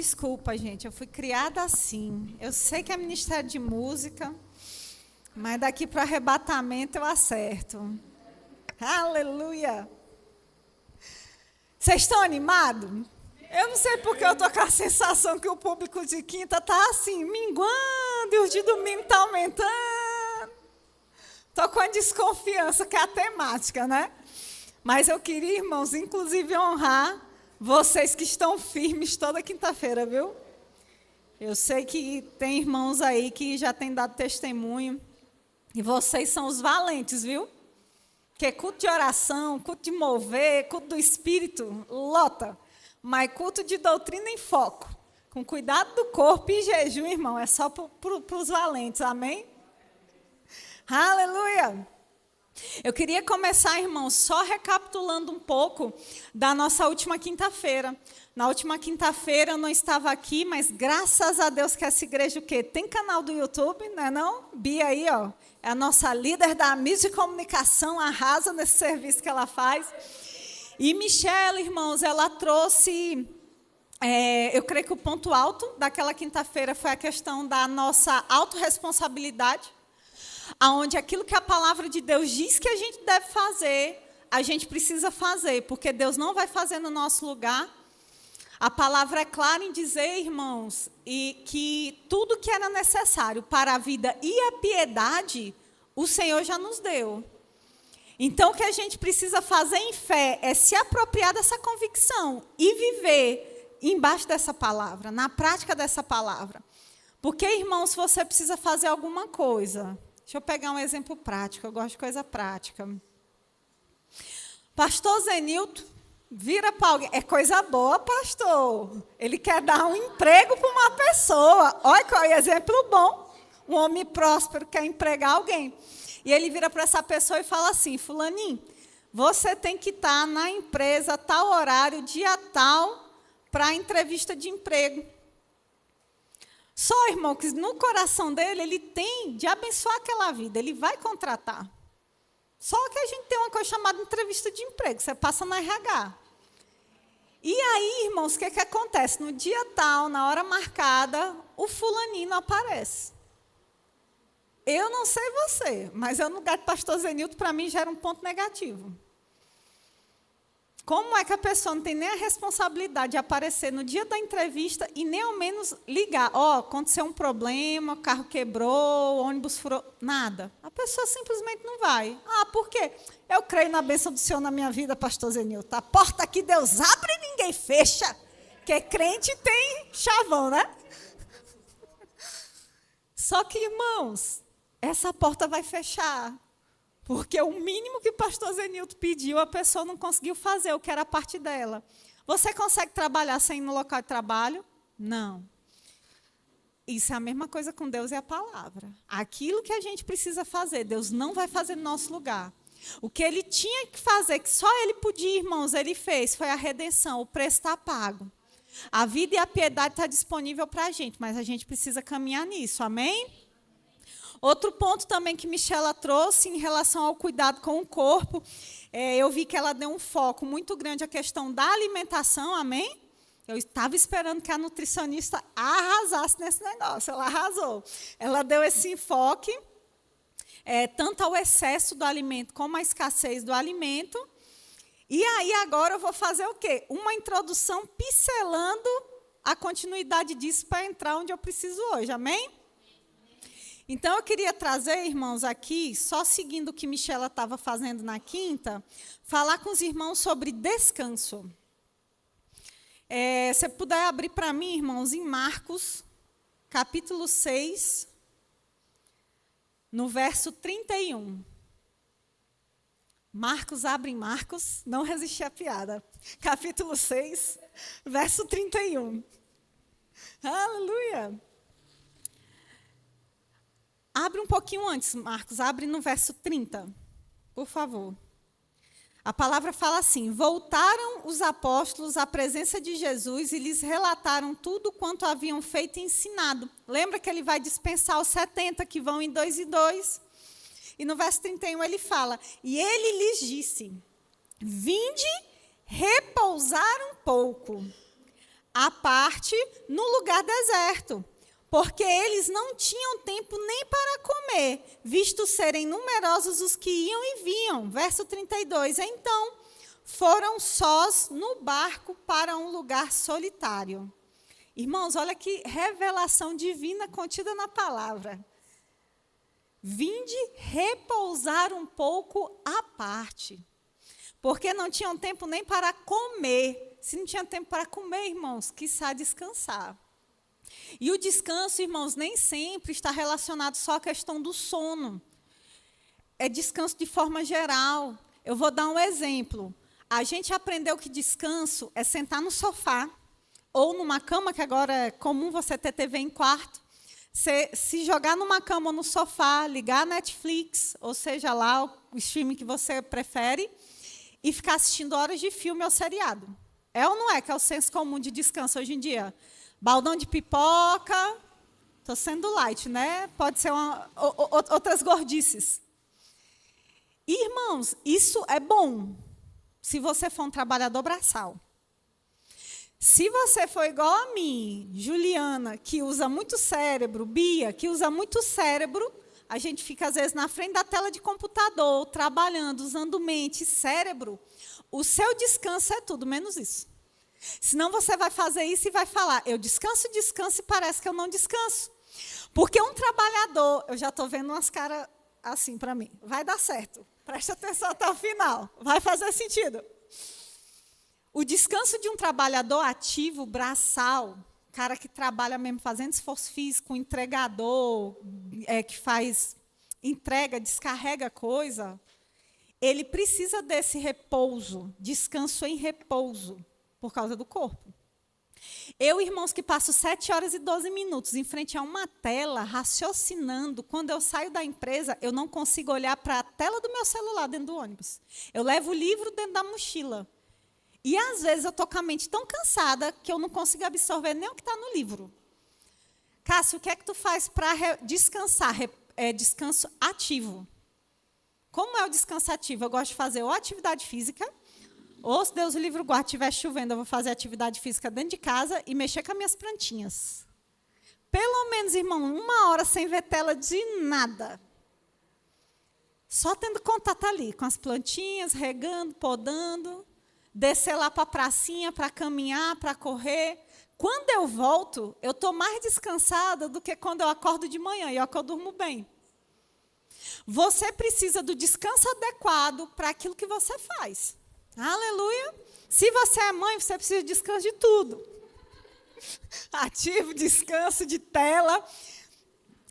desculpa, gente, eu fui criada assim. Eu sei que é ministério de música, mas daqui para o arrebatamento eu acerto. Aleluia! Vocês estão animados? Eu não sei porque eu estou com a sensação que o público de quinta está assim, minguando, e os de domingo está aumentando. Estou com a desconfiança que é a temática, né? Mas eu queria, irmãos, inclusive honrar vocês que estão firmes toda quinta-feira, viu? Eu sei que tem irmãos aí que já têm dado testemunho, e vocês são os valentes, viu? Porque culto de oração, culto de mover, culto do Espírito, lota. Mas culto de doutrina em foco, com cuidado do corpo e jejum, irmão, é só para os valentes, amém? Aleluia! Eu queria começar, irmão, só recapitulando um pouco da nossa última quinta-feira. Na última quinta-feira eu não estava aqui, mas graças a Deus que essa igreja o quê? Tem canal do YouTube, não é não? Bia aí, ó, é a nossa líder da mídia de comunicação, arrasa nesse serviço que ela faz. E Michelle, irmãos, ela trouxe, eu creio que o ponto alto daquela quinta-feira foi a questão da nossa autorresponsabilidade, onde aquilo que a palavra de Deus diz que a gente deve fazer, a gente precisa fazer, porque Deus não vai fazer no nosso lugar. A palavra é clara em dizer, irmãos, e que tudo que era necessário para a vida e a piedade, o Senhor já nos deu. Então, o que a gente precisa fazer em fé é se apropriar dessa convicção e viver embaixo dessa palavra, na prática dessa palavra. Porque, irmãos, você precisa fazer alguma coisa. Deixa eu pegar um exemplo prático, eu gosto de coisa prática. Pastor Zenilton vira para alguém. É coisa boa, pastor. Ele quer dar um emprego para uma pessoa. Olha qual é o exemplo bom. Um homem próspero quer empregar alguém. E ele vira para essa pessoa e fala assim, fulaninho, você tem que estar na empresa, tal horário, dia tal, para a entrevista de emprego. Só, irmão, que no coração dele, ele tem de abençoar aquela vida, ele vai contratar. Só que a gente tem uma coisa chamada entrevista de emprego, você passa no RH. E aí, irmãos, o que acontece? No dia tal, na hora marcada, o fulaninho não aparece. Eu não sei você, mas eu no lugar de pastor Zenilton, para mim, já era um ponto negativo. Como é que a pessoa não tem nem a responsabilidade de aparecer no dia da entrevista e nem ao menos ligar? Aconteceu um problema, o carro quebrou, o ônibus furou, nada. A pessoa simplesmente não vai. Por quê? Eu creio na bênção do Senhor na minha vida, pastor Zenilton. A porta que Deus abre e ninguém fecha. Porque crente tem chavão, né? Só que, irmãos, essa porta vai fechar. Porque o mínimo que o pastor Zenilton pediu, a pessoa não conseguiu fazer, o que era a parte dela. Você consegue trabalhar sem ir no local de trabalho? Não. Isso é a mesma coisa com Deus e a palavra. Aquilo que a gente precisa fazer, Deus não vai fazer no nosso lugar. O que ele tinha que fazer, que só ele podia, irmãos, ele fez, foi a redenção, o preço está pago. A vida e a piedade está disponível para a gente, mas a gente precisa caminhar nisso, amém? Outro ponto também que Michela trouxe em relação ao cuidado com o corpo, eu vi que ela deu um foco muito grande à questão da alimentação, amém? Eu estava esperando que a nutricionista arrasasse nesse negócio, ela arrasou. Ela deu esse enfoque, tanto ao excesso do alimento como à escassez do alimento. E aí agora eu vou fazer o quê? Uma introdução pincelando a continuidade disso para entrar onde eu preciso hoje, amém? Então, eu queria trazer, irmãos, aqui, só seguindo o que Michela estava fazendo na quinta, falar com os irmãos sobre descanso. Se puder abrir para mim, irmãos, em Marcos, capítulo 6, no verso 31. Marcos, abre em Marcos, não resisti à piada. Capítulo 6, verso 31. Aleluia! Abre um pouquinho antes, Marcos, abre no verso 30, por favor. A palavra fala assim: voltaram os apóstolos à presença de Jesus e lhes relataram tudo quanto haviam feito e ensinado. Lembra que ele vai dispensar os 70 que vão em 2 e 2? E no verso 31 ele fala: e ele lhes disse, vinde repousar um pouco. à parte no lugar deserto, porque eles não tinham tempo nem para comer, visto serem numerosos os que iam e vinham. Verso 32. Então, foram sós no barco para um lugar solitário. Irmãos, olha que revelação divina contida na palavra. Vinde repousar um pouco à parte, porque não tinham tempo nem para comer. Se não tinha tempo para comer, irmãos, quiçá descansar. E o descanso, irmãos, nem sempre está relacionado só à questão do sono. É descanso de forma geral. Eu vou dar um exemplo. A gente aprendeu que descanso é sentar no sofá, ou numa cama, que agora é comum você ter TV em quarto. Se jogar numa cama ou no sofá, ligar a Netflix, ou seja lá o streaming que você prefere, e ficar assistindo horas de filme ou seriado. É ou não é que é o senso comum de descanso hoje em dia? Baldão de pipoca, estou sendo light, né? Pode ser outras gordices. Irmãos, isso é bom, se você for um trabalhador braçal. Se você for igual a mim, Juliana, que usa muito cérebro, Bia, que usa muito cérebro, a gente fica, às vezes, na frente da tela de computador, trabalhando, usando mente e cérebro, o seu descanso é tudo, menos isso. Senão você vai fazer isso e vai falar, eu descanso e parece que eu não descanso. Porque um trabalhador, eu já estou vendo umas caras assim para mim, vai dar certo, preste atenção até o final, vai fazer sentido. O descanso de um trabalhador ativo, braçal, cara que trabalha mesmo fazendo esforço físico, entregador, que faz entrega, descarrega coisa, ele precisa desse repouso, descanso em repouso, por causa do corpo. Eu, irmãos, que passo 7 horas e 12 minutos em frente a uma tela, raciocinando, quando eu saio da empresa, eu não consigo olhar para a tela do meu celular dentro do ônibus. Eu levo o livro dentro da mochila. E, às vezes, eu estou com a mente tão cansada que eu não consigo absorver nem o que está no livro. Cássio, o que é que tu faz para descansar? Descanso ativo. Como é o descanso ativo? Eu gosto de fazer ou atividade física, ou, se Deus o livre guarde, estiver chovendo, eu vou fazer atividade física dentro de casa e mexer com as minhas plantinhas. Pelo menos, irmão, 1 hora sem ver tela de nada. Só tendo contato ali, com as plantinhas, regando, podando, descer lá para a pracinha, para caminhar, para correr. Quando eu volto, eu estou mais descansada do que quando eu acordo de manhã, e é que eu durmo bem. Você precisa do descanso adequado para aquilo que você faz. Aleluia! Se você é mãe, você precisa de descanso de tudo. Ativo, descanso de tela.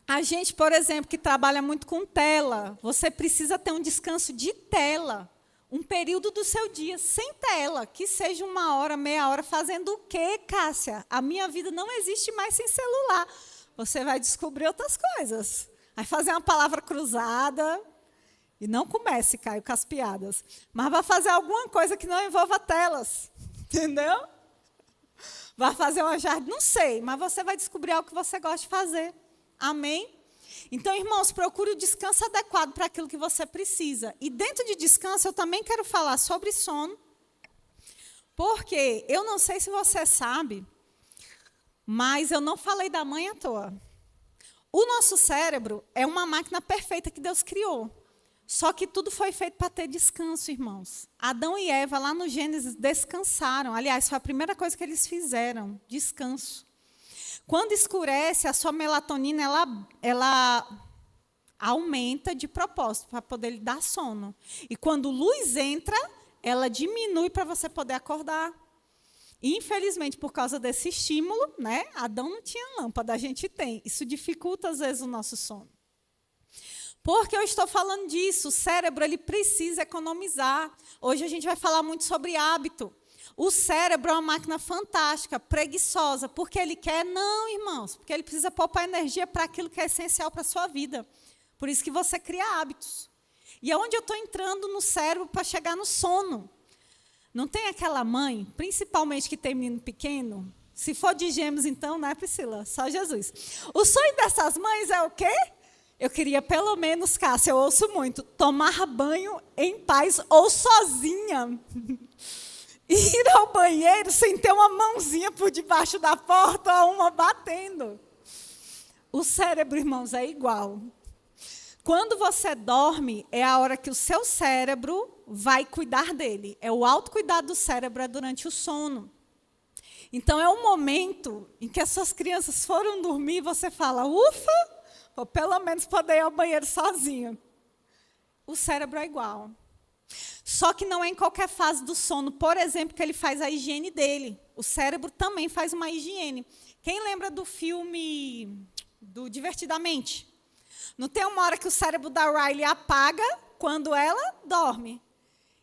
A gente, por exemplo, que trabalha muito com tela, você precisa ter um descanso de tela. Um período do seu dia sem tela, que seja 1 hora, meia hora, fazendo o quê, Cássia? A minha vida não existe mais sem celular. Você vai descobrir outras coisas. Vai fazer uma palavra cruzada. E não comece, Caio, com as piadas. Mas vai fazer alguma coisa que não envolva telas. Entendeu? Vai fazer uma jardim, não sei, mas você vai descobrir algo que você gosta de fazer. Amém? Então, irmãos, procure o descanso adequado para aquilo que você precisa. E dentro de descanso, eu também quero falar sobre sono. Porque eu não sei se você sabe, mas eu não falei da mãe à toa. O nosso cérebro é uma máquina perfeita que Deus criou. Só que tudo foi feito para ter descanso, irmãos. Adão e Eva, lá no Gênesis, descansaram. Aliás, foi a primeira coisa que eles fizeram, descanso. Quando escurece, a sua melatonina ela aumenta de propósito, para poder lhe dar sono. E quando luz entra, ela diminui para você poder acordar. E, infelizmente, por causa desse estímulo, né, Adão não tinha lâmpada, a gente tem. Isso dificulta, às vezes, o nosso sono. Por que eu estou falando disso? O cérebro ele precisa economizar. Hoje a gente vai falar muito sobre hábito. O cérebro é uma máquina fantástica, preguiçosa. Porque ele quer? Não, irmãos. Porque ele precisa poupar energia para aquilo que é essencial para a sua vida. Por isso que você cria hábitos. E é onde eu estou entrando no cérebro para chegar no sono. Não tem aquela mãe, principalmente que tem menino pequeno? Se for de gêmeos, então, não é, Priscila? Só Jesus. O sonho dessas mães é o quê? Eu queria, pelo menos, Cássia, eu ouço muito, tomar banho em paz ou sozinha. ir ao banheiro sem ter uma mãozinha por debaixo da porta ou uma batendo. O cérebro, irmãos, é igual. Quando você dorme, é a hora que o seu cérebro vai cuidar dele. O autocuidado do cérebro é durante o sono. Então, é um momento em que as suas crianças foram dormir e você fala, ufa, vou pelo menos poder ir ao banheiro sozinho. O cérebro é igual. Só que não é em qualquer fase do sono, por exemplo, que ele faz a higiene dele. O cérebro também faz uma higiene. Quem lembra do filme do Divertidamente? Não tem uma hora que o cérebro da Riley apaga quando ela dorme.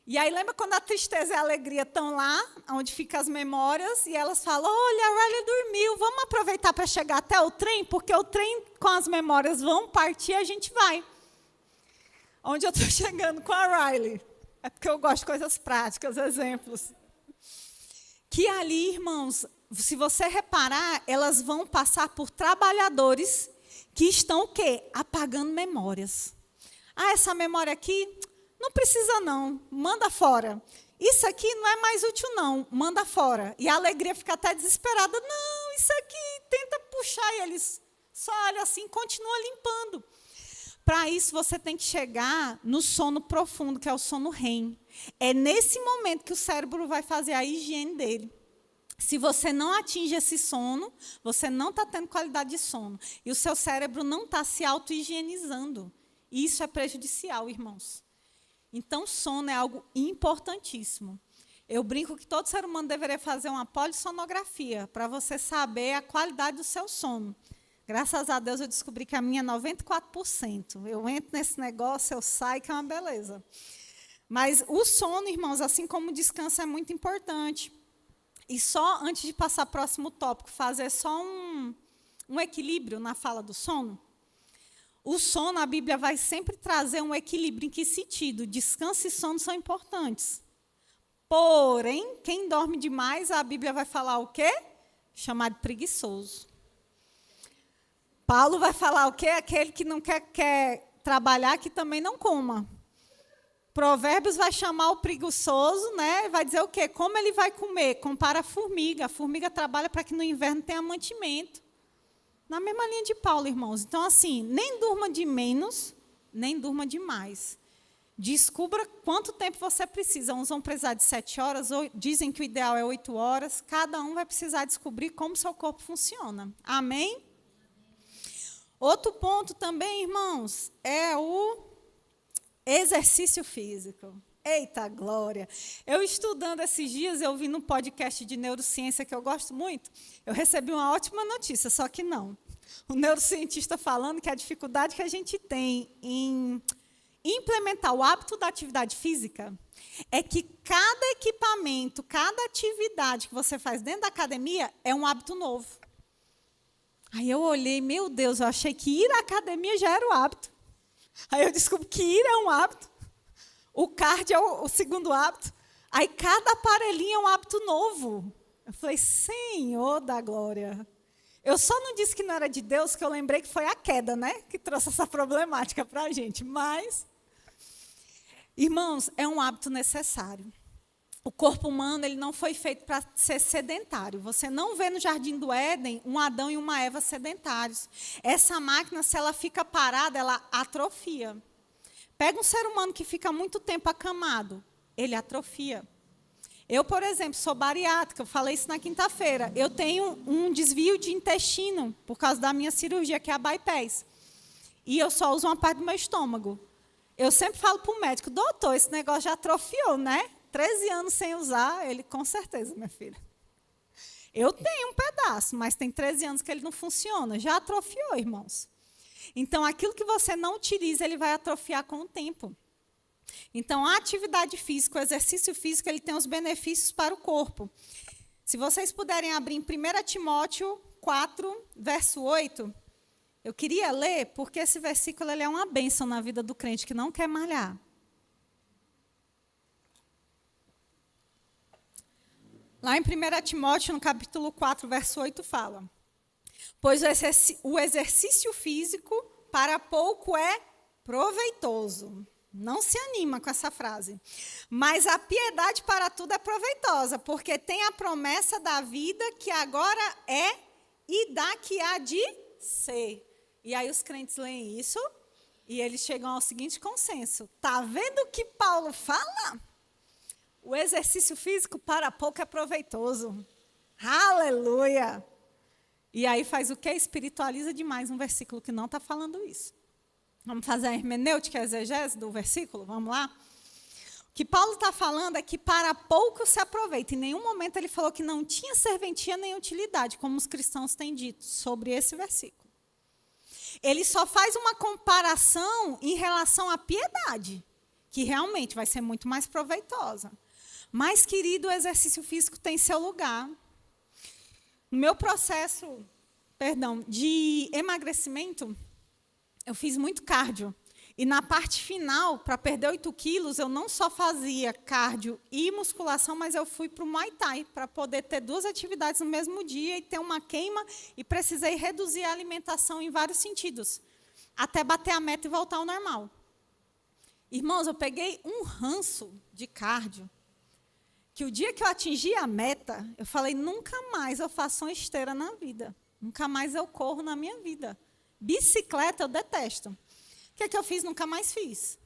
E aí lembra quando a tristeza e a alegria estão lá, onde ficam as memórias, e elas falam, olha, a Riley dormiu, vamos aproveitar para chegar até o trem, porque o trem com as memórias vão partir e a gente vai. Onde eu estou chegando com a Riley? É porque eu gosto de coisas práticas, exemplos. Que ali, irmãos, se você reparar, elas vão passar por trabalhadores que estão o quê? Apagando memórias. Ah, essa memória aqui, não precisa não, manda fora. Isso aqui não é mais útil não, manda fora. E a alegria fica até desesperada. Não, isso aqui, tenta puxar. E eles só olham assim, continuam limpando. Para isso, você tem que chegar no sono profundo, que é o sono REM. É nesse momento que o cérebro vai fazer a higiene dele. Se você não atinge esse sono, você não está tendo qualidade de sono. E o seu cérebro não está se auto-higienizando. E isso é prejudicial, irmãos. Então, sono é algo importantíssimo. Eu brinco que todo ser humano deveria fazer uma polissonografia para você saber a qualidade do seu sono. Graças a Deus eu descobri que a minha é 94%. Eu entro nesse negócio, eu saio, que é uma beleza. Mas o sono, irmãos, assim como o descanso, é muito importante. E só, antes de passar para o próximo tópico, fazer só um equilíbrio na fala do sono. O sono, a Bíblia vai sempre trazer um equilíbrio. Em que sentido? Descanso e sono são importantes. Porém, quem dorme demais, a Bíblia vai falar o quê? Chamar de preguiçoso. Paulo vai falar o quê? Aquele que não quer trabalhar, que também não coma. Provérbios vai chamar o preguiçoso, né? Vai dizer o quê? Como ele vai comer? Compara a formiga. A formiga trabalha para que no inverno tenha mantimento. Na mesma linha de Paulo, irmãos. Então, assim, nem durma de menos, nem durma de mais. Descubra quanto tempo você precisa. Uns vão precisar de 7 horas, ou dizem que o ideal é 8 horas. Cada um vai precisar descobrir como seu corpo funciona. Amém? Outro ponto também, irmãos, é o exercício físico. Eita glória! Eu estudando esses dias, eu vi no podcast de neurociência, que eu gosto muito, eu recebi uma ótima notícia, só que não. O neurocientista falando que a dificuldade que a gente tem em implementar o hábito da atividade física é que cada equipamento, cada atividade que você faz dentro da academia é um hábito novo. Aí eu olhei, meu Deus, eu achei que ir à academia já era o hábito. Aí eu descobri que ir é um hábito. O cardio é o segundo hábito. Aí cada aparelhinho é um hábito novo. Eu falei, Senhor da glória. Eu só não disse que não era de Deus, que eu lembrei que foi a queda, né? Que trouxe essa problemática para a gente. Mas, irmãos, é um hábito necessário. O corpo humano ele não foi feito para ser sedentário. Você não vê no Jardim do Éden um Adão e uma Eva sedentários. Essa máquina, se ela fica parada, ela atrofia. Pega um ser humano que fica muito tempo acamado, ele atrofia. Eu, por exemplo, sou bariátrica, eu falei isso na quinta-feira. Eu tenho um desvio de intestino por causa da minha cirurgia, que é a bypass. E eu só uso uma parte do meu estômago. Eu sempre falo para o médico, doutor, esse negócio já atrofiou, né? 13 anos sem usar, ele, com certeza, minha filha. Eu tenho um pedaço, mas tem 13 anos que ele não funciona. Já atrofiou, irmãos. Então, aquilo que você não utiliza, ele vai atrofiar com o tempo. Então, a atividade física, o exercício físico, ele tem os benefícios para o corpo. Se vocês puderem abrir em 1 Timóteo 4, verso 8, eu queria ler, porque esse versículo ele é uma bênção na vida do crente que não quer malhar. Lá em 1 Timóteo, no capítulo 4, verso 8, fala: pois o exercício físico para pouco é proveitoso. Não se anima com essa frase. Mas a piedade para tudo é proveitosa, porque tem a promessa da vida que agora é e da que há de ser. E aí os crentes leem isso e eles chegam ao seguinte consenso. Está vendo o que Paulo fala? O exercício físico para pouco é proveitoso. Aleluia! E aí faz o quê? Espiritualiza demais um versículo que não está falando isso. Vamos fazer a hermenêutica, a exegese do versículo? Vamos lá? O que Paulo está falando é que para pouco se aproveita. Em nenhum momento ele falou que não tinha serventia nem utilidade, como os cristãos têm dito sobre esse versículo. Ele só faz uma comparação em relação à piedade, que realmente vai ser muito mais proveitosa. Mas, querido, o exercício físico tem seu lugar. No meu processo, de emagrecimento, eu fiz muito cardio. E na parte final, para perder 8 quilos, eu não só fazia cardio e musculação, mas eu fui para o Muay Thai, para poder ter 2 atividades no mesmo dia e ter uma queima, e precisei reduzir a alimentação em vários sentidos, até bater a meta e voltar ao normal. Irmãos, eu peguei um ranço de cardio, que o dia que eu atingi a meta, eu falei, nunca mais eu faço uma esteira na vida. Nunca mais eu corro na minha vida. Bicicleta eu detesto. O que é que eu fiz? Nunca mais fiz.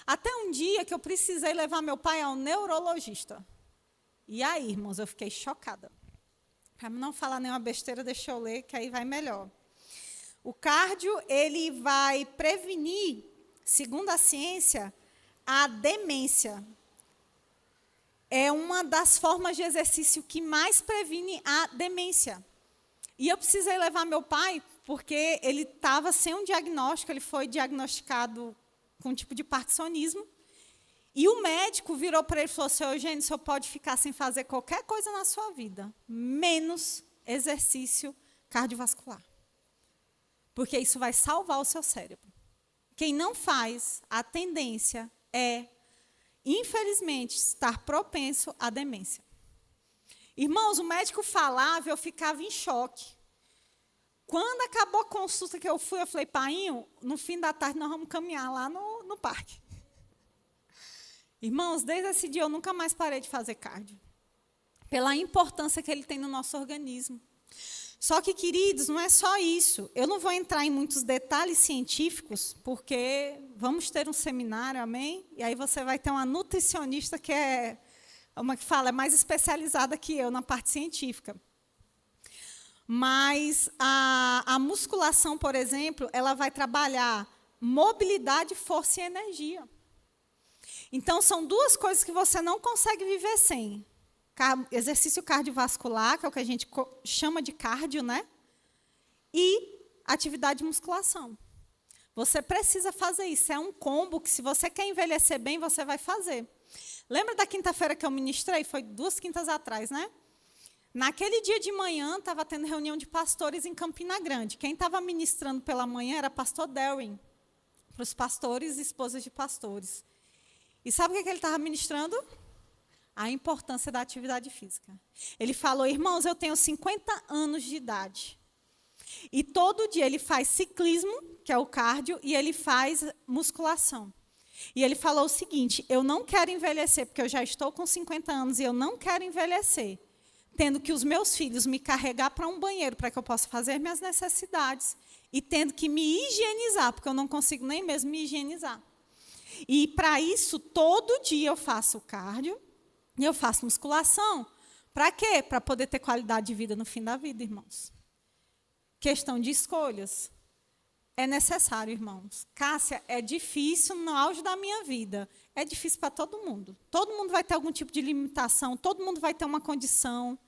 Até um dia que eu precisei levar meu pai ao neurologista. E aí, irmãos, eu fiquei chocada. Para não falar nenhuma besteira, deixa eu ler, que aí vai melhor. O cardio, ele vai prevenir, segundo a ciência, a demência. É uma das formas de exercício que mais previne a demência. E eu precisei levar meu pai, porque ele estava sem um diagnóstico, ele foi diagnosticado com um tipo de parkinsonismo. E o médico virou para ele e falou assim, Eugênio, o senhor pode ficar sem fazer qualquer coisa na sua vida, menos exercício cardiovascular. Porque isso vai salvar o seu cérebro. Quem não faz, a tendência é, infelizmente, estar propenso à demência. Irmãos, o médico falava, eu ficava em choque. Quando acabou a consulta que eu fui, eu falei, painho, no fim da tarde nós vamos caminhar lá no parque. Irmãos, desde esse dia eu nunca mais parei de fazer cardio. Pela importância que ele tem no nosso organismo. Só que, queridos, não é só isso. Eu não vou entrar em muitos detalhes científicos, porque vamos ter um seminário, amém? E aí você vai ter uma nutricionista que é mais especializada que eu na parte científica. Mas a musculação, por exemplo, ela vai trabalhar mobilidade, força e energia. Então, são 2 coisas que você não consegue viver sem. Exercício cardiovascular, que é o que a gente chama de cardio, né? E atividade de musculação. Você precisa fazer isso. É um combo que, se você quer envelhecer bem, você vai fazer. Lembra da quinta-feira que eu ministrei? Foi 2 quintas atrás, né? Naquele dia de manhã, estava tendo reunião de pastores em Campina Grande. Quem estava ministrando pela manhã era pastor Darwin, para os pastores e esposas de pastores. E sabe o que ele estava ministrando? A importância da atividade física. Ele falou, irmãos, eu tenho 50 anos de idade. E todo dia ele faz ciclismo, que é o cardio, e ele faz musculação. E ele falou o seguinte, eu não quero envelhecer, porque eu já estou com 50 anos e eu não quero envelhecer, tendo que os meus filhos me carregar para um banheiro para que eu possa fazer minhas necessidades e tendo que me higienizar, porque eu não consigo nem mesmo me higienizar. E, para isso, todo dia eu faço cardio e eu faço musculação. Para quê? Para poder ter qualidade de vida no fim da vida, irmãos. Questão de escolhas. É necessário, irmãos. Cássia, é difícil no auge da minha vida. É difícil para todo mundo. Todo mundo vai ter algum tipo de limitação, todo mundo vai ter uma condição,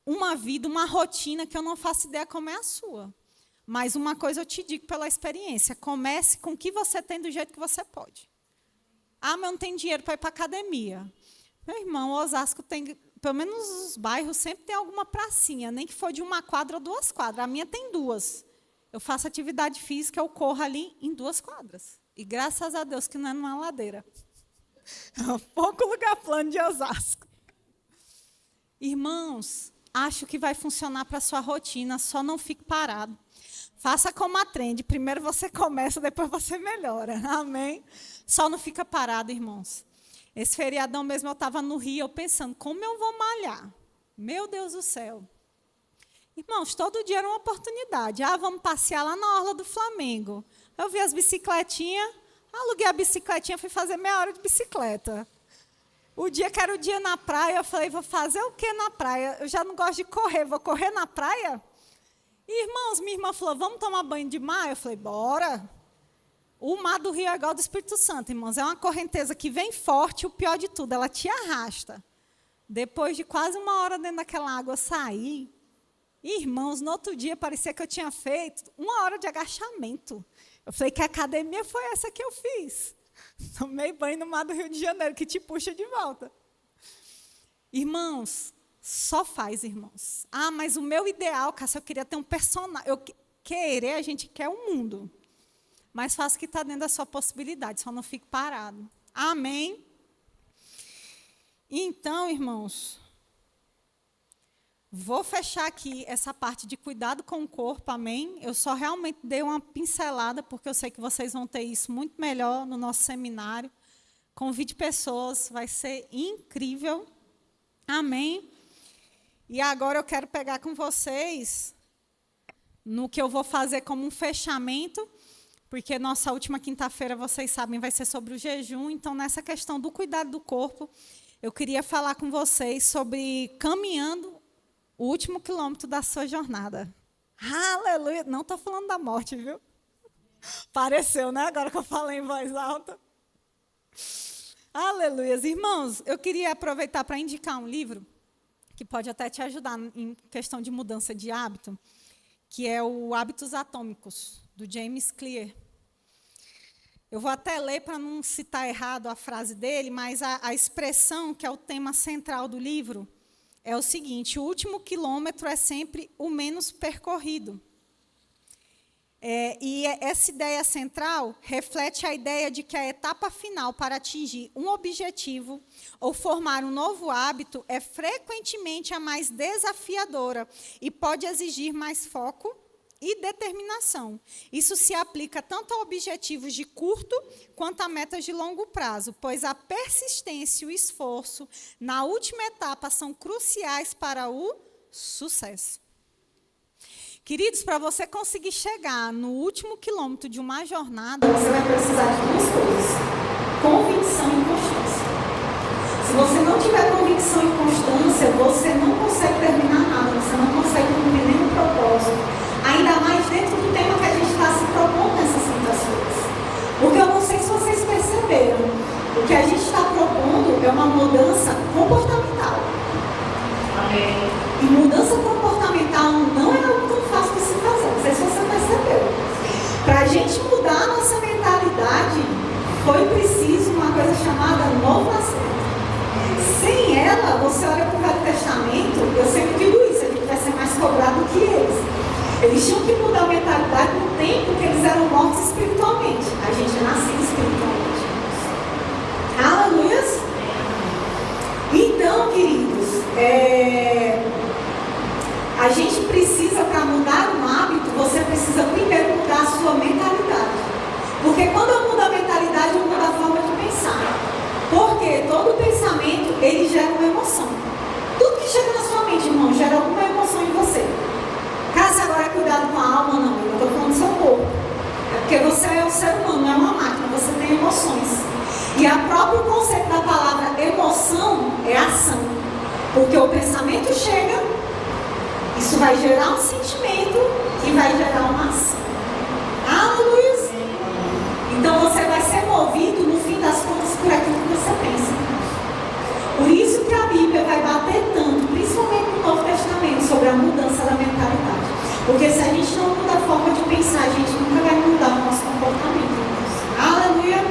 uma vida, uma rotina que eu não faço ideia como é a sua. Mas uma coisa eu te digo pela experiência, comece com o que você tem do jeito que você pode. Ah, mas eu não tenho dinheiro para ir para a academia. Meu irmão, Osasco tem, pelo menos os bairros, sempre tem alguma pracinha, nem que for de 1 quadra ou 2 quadras. A minha tem 2. Eu faço atividade física, eu corro ali em 2 quadras. E graças a Deus que não é numa ladeira. É pouco lugar plano de Osasco. Irmãos, acho que vai funcionar para a sua rotina, só não fique parado. Faça como a trend. Primeiro você começa, depois você melhora. Amém? Só não fica parado, irmãos. Esse feriadão mesmo eu estava no Rio, eu pensando, como eu vou malhar? Meu Deus do céu. Irmãos, todo dia era uma oportunidade. Vamos passear lá na orla do Flamengo. Eu vi as bicicletinhas, aluguei a bicicletinha, fui fazer meia hora de bicicleta. O dia que era o dia na praia, eu falei, vou fazer o quê na praia? Eu já não gosto de correr, vou correr na praia? Irmãos, minha irmã falou, vamos tomar banho de mar? Eu falei, bora. O mar do Rio é igual ao do Espírito Santo, irmãos. É uma correnteza que vem forte, o pior de tudo, ela te arrasta. Depois de quase uma hora dentro daquela água, eu saí. Irmãos, no outro dia, parecia que eu tinha feito 1 hora de agachamento. Eu falei, que academia foi essa que eu fiz? Tomei banho no mar do Rio de Janeiro, que te puxa de volta. Irmãos, só faz, irmãos. Mas o meu ideal, Cássia, eu queria ter um personagem. Querer, a gente quer o mundo. Mas faça o que está dentro da sua possibilidade, só não fique parado. Amém? Então, irmãos, vou fechar aqui essa parte de cuidado com o corpo, amém? Eu só realmente dei uma pincelada, porque eu sei que vocês vão ter isso muito melhor no nosso seminário. Convide pessoas, vai ser incrível. Amém? E agora eu quero pegar com vocês no que eu vou fazer como um fechamento, porque nossa última quinta-feira, vocês sabem, vai ser sobre o jejum. Então, nessa questão do cuidado do corpo, eu queria falar com vocês sobre caminhando o último quilômetro da sua jornada. Aleluia! Não estou falando da morte, viu? Pareceu, né? Agora que eu falei em voz alta. Aleluia! Irmãos, eu queria aproveitar para indicar um livro que pode até te ajudar em questão de mudança de hábito, que é o Hábitos Atômicos, do James Clear. Eu vou até ler para não citar errado a frase dele, mas a expressão, que é o tema central do livro, é o seguinte: o último quilômetro é sempre o menos percorrido. E essa ideia central reflete a ideia de que a etapa final para atingir um objetivo ou formar um novo hábito é frequentemente a mais desafiadora e pode exigir mais foco e determinação. Isso se aplica tanto a objetivos de curto quanto a metas de longo prazo, pois a persistência e o esforço na última etapa são cruciais para o sucesso. Queridos, para você conseguir chegar no último quilômetro de uma jornada, você vai precisar de 2 coisas: convicção e constância. Se você não tiver convicção e constância, você não consegue terminar nada, você não consegue cumprir nenhum propósito. Ainda mais dentro do tema que a gente está se propondo nessas quintas-feiras. Porque eu não sei se vocês perceberam, o que a gente está propondo é uma mudança comportamental. Amém. E mudança comportamental não é algo tão fácil de se fazer, não sei se você percebeu. Para a gente mudar a nossa mentalidade, foi preciso uma coisa chamada novo nascimento. Sem ela, você olha para o Velho Testamento, eu sempre digo isso, a gente vai ser mais cobrado do que eles. Eles tinham que mudar a mentalidade no tempo que eles eram mortos espiritualmente. A gente é nascido espiritualmente. Aleluia! Então, queridos, a gente precisa, para mudar um hábito, você precisa primeiro mudar a sua mentalidade. Porque quando eu mudo a mentalidade, eu mudo a forma de pensar. Porque todo pensamento, ele gera uma emoção. Tudo que chega na sua mente, irmão, gera alguma emoção em você. Caso agora é cuidado com a alma, não, eu estou falando do seu corpo. É porque você é um ser humano, não é uma máquina, você tem emoções. E o próprio conceito da palavra emoção é ação. Porque o pensamento chega, isso vai gerar um sentimento e vai gerar uma ação. Aleluia! Então você vai ser movido, no fim das contas, por aquilo que você pensa. Por isso que a Bíblia vai bater tanto, principalmente no Novo Testamento, sobre a mudança da mentalidade. Porque se a gente não muda a forma de pensar, a gente nunca vai mudar o nosso comportamento. Aleluia!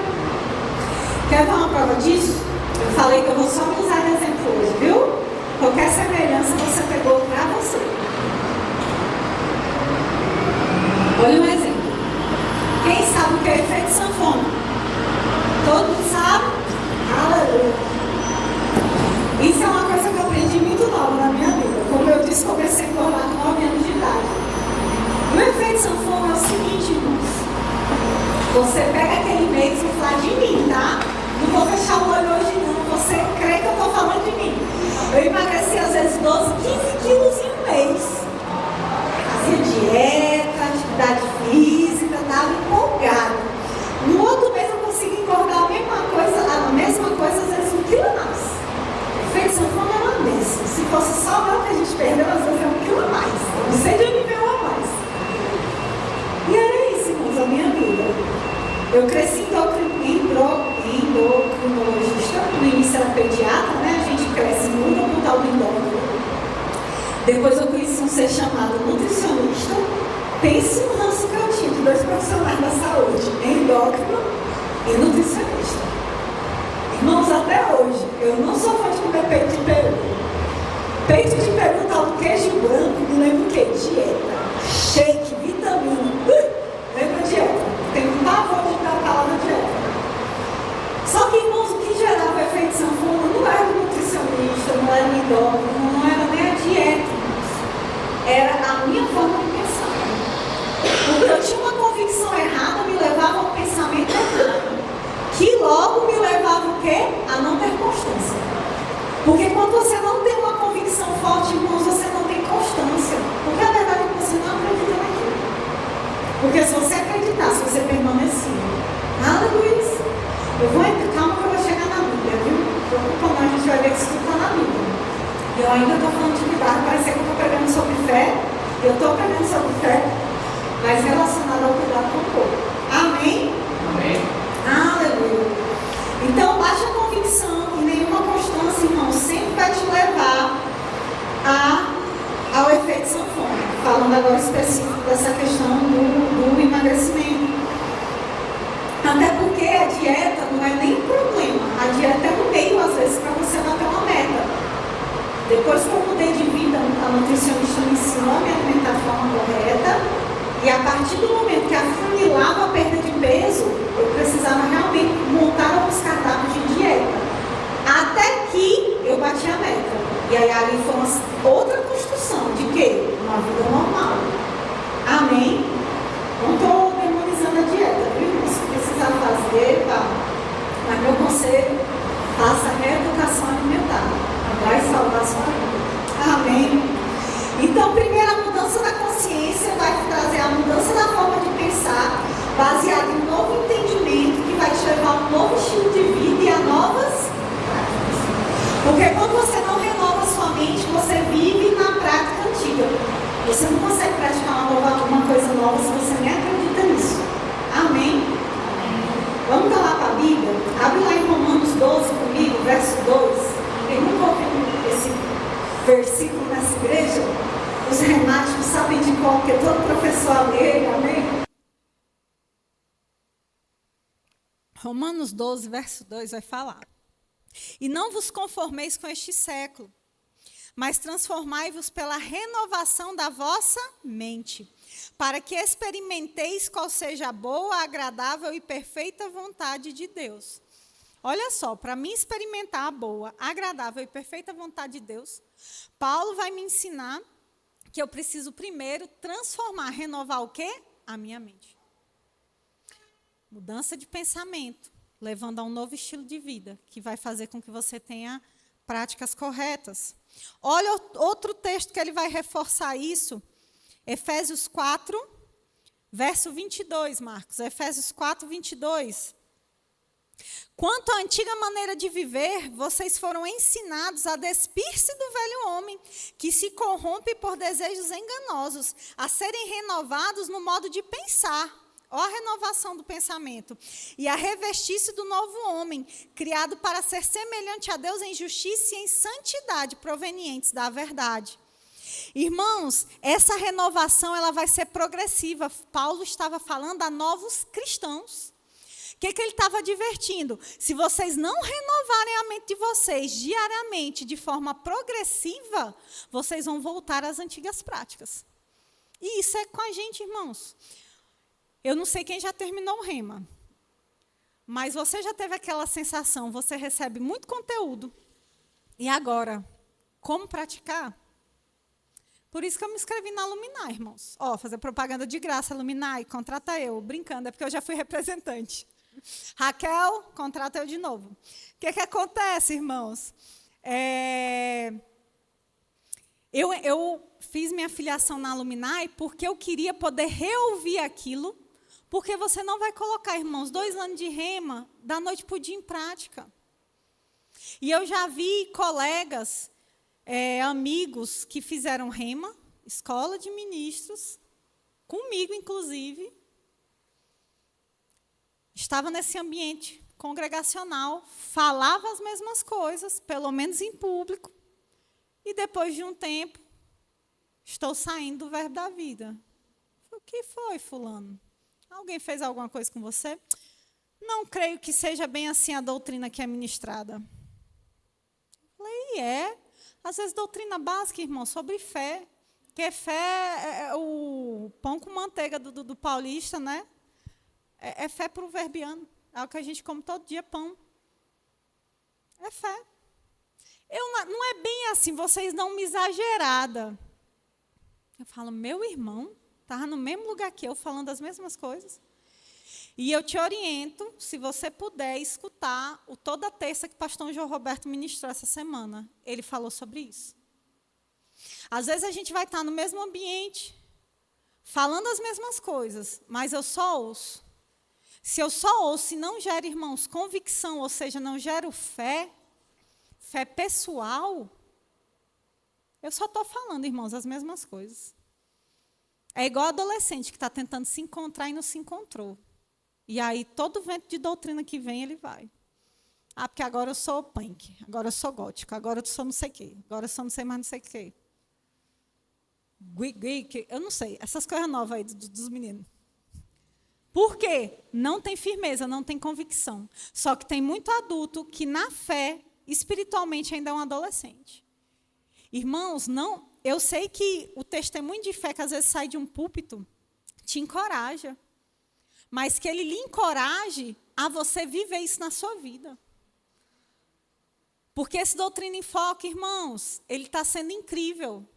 Quer ver uma prova disso? Eu falei que eu vou só usar de exemplo hoje, viu? Qualquer semelhança você pegou para você. Olha um exemplo. Quem sabe o que é efeito sanfona? Todo mundo sabe? Aleluia! Isso é uma coisa que eu aprendi muito nova na minha vida. Como eu disse, comecei a engordar com 9 anos de idade. O efeito sanfona Você pega aquele mês e fala de mim, tá? Não vou fechar o olho hoje não. Você crê que eu estou falando de mim. Eu emagreci às vezes 12, 15 quilos em um mês. Fazia dieta, atividade física, estava empolgada. No outro mês eu consegui engordar a mesma coisa, às vezes 1 quilo a mais. O efeito sanfona era uma bênção. Se fosse só o que a gente perdeu, às vezes é 1 quilo a mais. Eu não sei de onde veio a mais. E era isso, irmãos, a minha vida. Eu cresci endocrinologista, no início era pediatra, né? A gente cresce muito no tal do endócrino. Depois eu conheci um ser chamado nutricionista. Pense no ranço que eu tinha de 2 profissionais da saúde, endócrino e nutricionista. Irmãos, até hoje, eu não sou fã de comer peito de peru. Peito de peru, tal do queijo branco, me lembra o quê? Dieta, shake, vitamina. Lembra dieta? Tem um pavor de dar a palavra dieta. Só que, irmãos, o que gerava o efeito sanfona não era o nutricionista, não era o endócrino, não era nem a dieta, irmãos. Era a minha forma de pensar. Porque eu tinha uma convicção errada, me levava ao pensamento errado. Que logo me levava o quê? A não ter constância. Porque quando você não tem uma convicção forte, irmãos, você não tem constância. Porque a verdade é que você não acredita naquilo. Porque se você acreditar, se você permanecer, aleluia. Eu vou entrar, calma que eu vou chegar na Bíblia, viu? Preocupa não, a gente vai ver que isso tudo está na Bíblia. E eu ainda estou falando de cuidado, parece que eu estou pregando sobre fé. Eu estou pregando sobre fé, mas relacionado ao cuidado com o corpo. Amém? Amém. Aleluia. Então, baixa convicção e nenhuma constância, irmão, sempre vai te levar ao efeito sanfona. Falando agora específico dessa questão do emagrecimento. Até porque a dieta não é nem um problema. A dieta é um meio, às vezes, para você bater uma meta. Depois que eu mudei de vida, a nutricionista me ensinou a me alimentar de forma correta. E a partir do momento que afunilava a perda de peso, eu precisava realmente montar alguns cardápios de dieta. Até que eu bati a meta. E aí ali foi uma outra construção de quê? Uma vida normal. Amém? Não estou demonizando a dieta, viu? Se precisar fazer, tá? Mas meu conselho, faça reeducação alimentar. Vai salvar a sua vida. Amém? Então, primeiro, a mudança da consciência vai trazer a mudança da forma de pensar, baseada em um novo entendimento que vai te levar a um novo estilo de vida e a novas práticas. Porque quando você não renova sua mente, você vive na prática antiga. Você não consegue praticar uma coisa nova se você nem acredita nisso. Amém? Vamos lá para a Bíblia? Abre lá em Romanos 12 comigo, verso 2. Quem nunca ouviu esse versículo nessa igreja? Os remáticos sabem de qual, porque todo professor lê, amém? Romanos 12, verso 2 vai falar. E não vos conformeis com este século, mas transformai-vos pela renovação da vossa mente, para que experimenteis qual seja a boa, agradável e perfeita vontade de Deus. Olha só, para mim experimentar a boa, agradável e perfeita vontade de Deus, Paulo vai me ensinar que eu preciso primeiro transformar, renovar o quê? A minha mente. Mudança de pensamento, levando a um novo estilo de vida, que vai fazer com que você tenha práticas corretas. Olha outro texto que ele vai reforçar isso, Efésios 4, verso 22, Marcos. Efésios 4, 22. Quanto à antiga maneira de viver, vocês foram ensinados a despir-se do velho homem, que se corrompe por desejos enganosos, a serem renovados no modo de pensar. Ó a renovação do pensamento. E a revestir-se do novo homem, criado para ser semelhante a Deus em justiça e em santidade, provenientes da verdade. Irmãos, essa renovação ela vai ser progressiva. Paulo estava falando a novos cristãos. O que ele estava advertindo? Se vocês não renovarem a mente de vocês diariamente, de forma progressiva, vocês vão voltar às antigas práticas. E isso é com a gente, irmãos. Eu não sei quem já terminou o rema, mas você já teve aquela sensação, você recebe muito conteúdo. E agora, como praticar? Por isso que eu me inscrevi na Luminai, irmãos. Ó, fazer propaganda de graça, Luminai, contrata eu. Brincando, é porque eu já fui representante. Raquel, contrata eu de novo. O que acontece, irmãos? Eu fiz minha filiação na Luminai porque eu queria poder reouvir aquilo, porque você não vai colocar, irmãos, 2 anos de rema da noite para o dia em prática. E eu já vi colegas, amigos que fizeram rema, escola de ministros, comigo inclusive, estava nesse ambiente congregacional, falava as mesmas coisas, pelo menos em público, e depois de um tempo, estou saindo do verbo da vida. O que foi, fulano? Alguém fez alguma coisa com você? Não creio que seja bem assim a doutrina que é ministrada. Falei, às vezes doutrina básica, irmão, sobre fé, que fé é o pão com manteiga do paulista, né? É fé proverbiano, é o que a gente come todo dia, pão. É fé. Não é bem assim, vocês dão uma exagerada. Eu falo, meu irmão, estava no mesmo lugar que eu, falando as mesmas coisas. E eu te oriento, se você puder, escutar o toda terça que o pastor João Roberto ministrou essa semana. Ele falou sobre isso. Às vezes a gente vai estar no mesmo ambiente, falando as mesmas coisas, mas eu só ouço. Se eu só ouço e não gero, irmãos, convicção, ou seja, não gero fé pessoal, eu só estou falando, irmãos, as mesmas coisas. É igual adolescente que está tentando se encontrar e não se encontrou. E aí, todo vento de doutrina que vem, ele vai. Ah, porque agora eu sou punk, agora eu sou gótico, agora eu sou não sei o quê, agora eu sou não sei mais não sei o quê. Eu não sei, essas coisas novas aí dos meninos. Por quê? Não tem firmeza, não tem convicção. Só que tem muito adulto que, na fé, espiritualmente, ainda é um adolescente. Irmãos, eu sei que o testemunho de fé que às vezes sai de um púlpito te encoraja, mas que ele lhe encoraje a você viver isso na sua vida. Porque esse Doutrina em Foco, irmãos, ele está sendo incrível.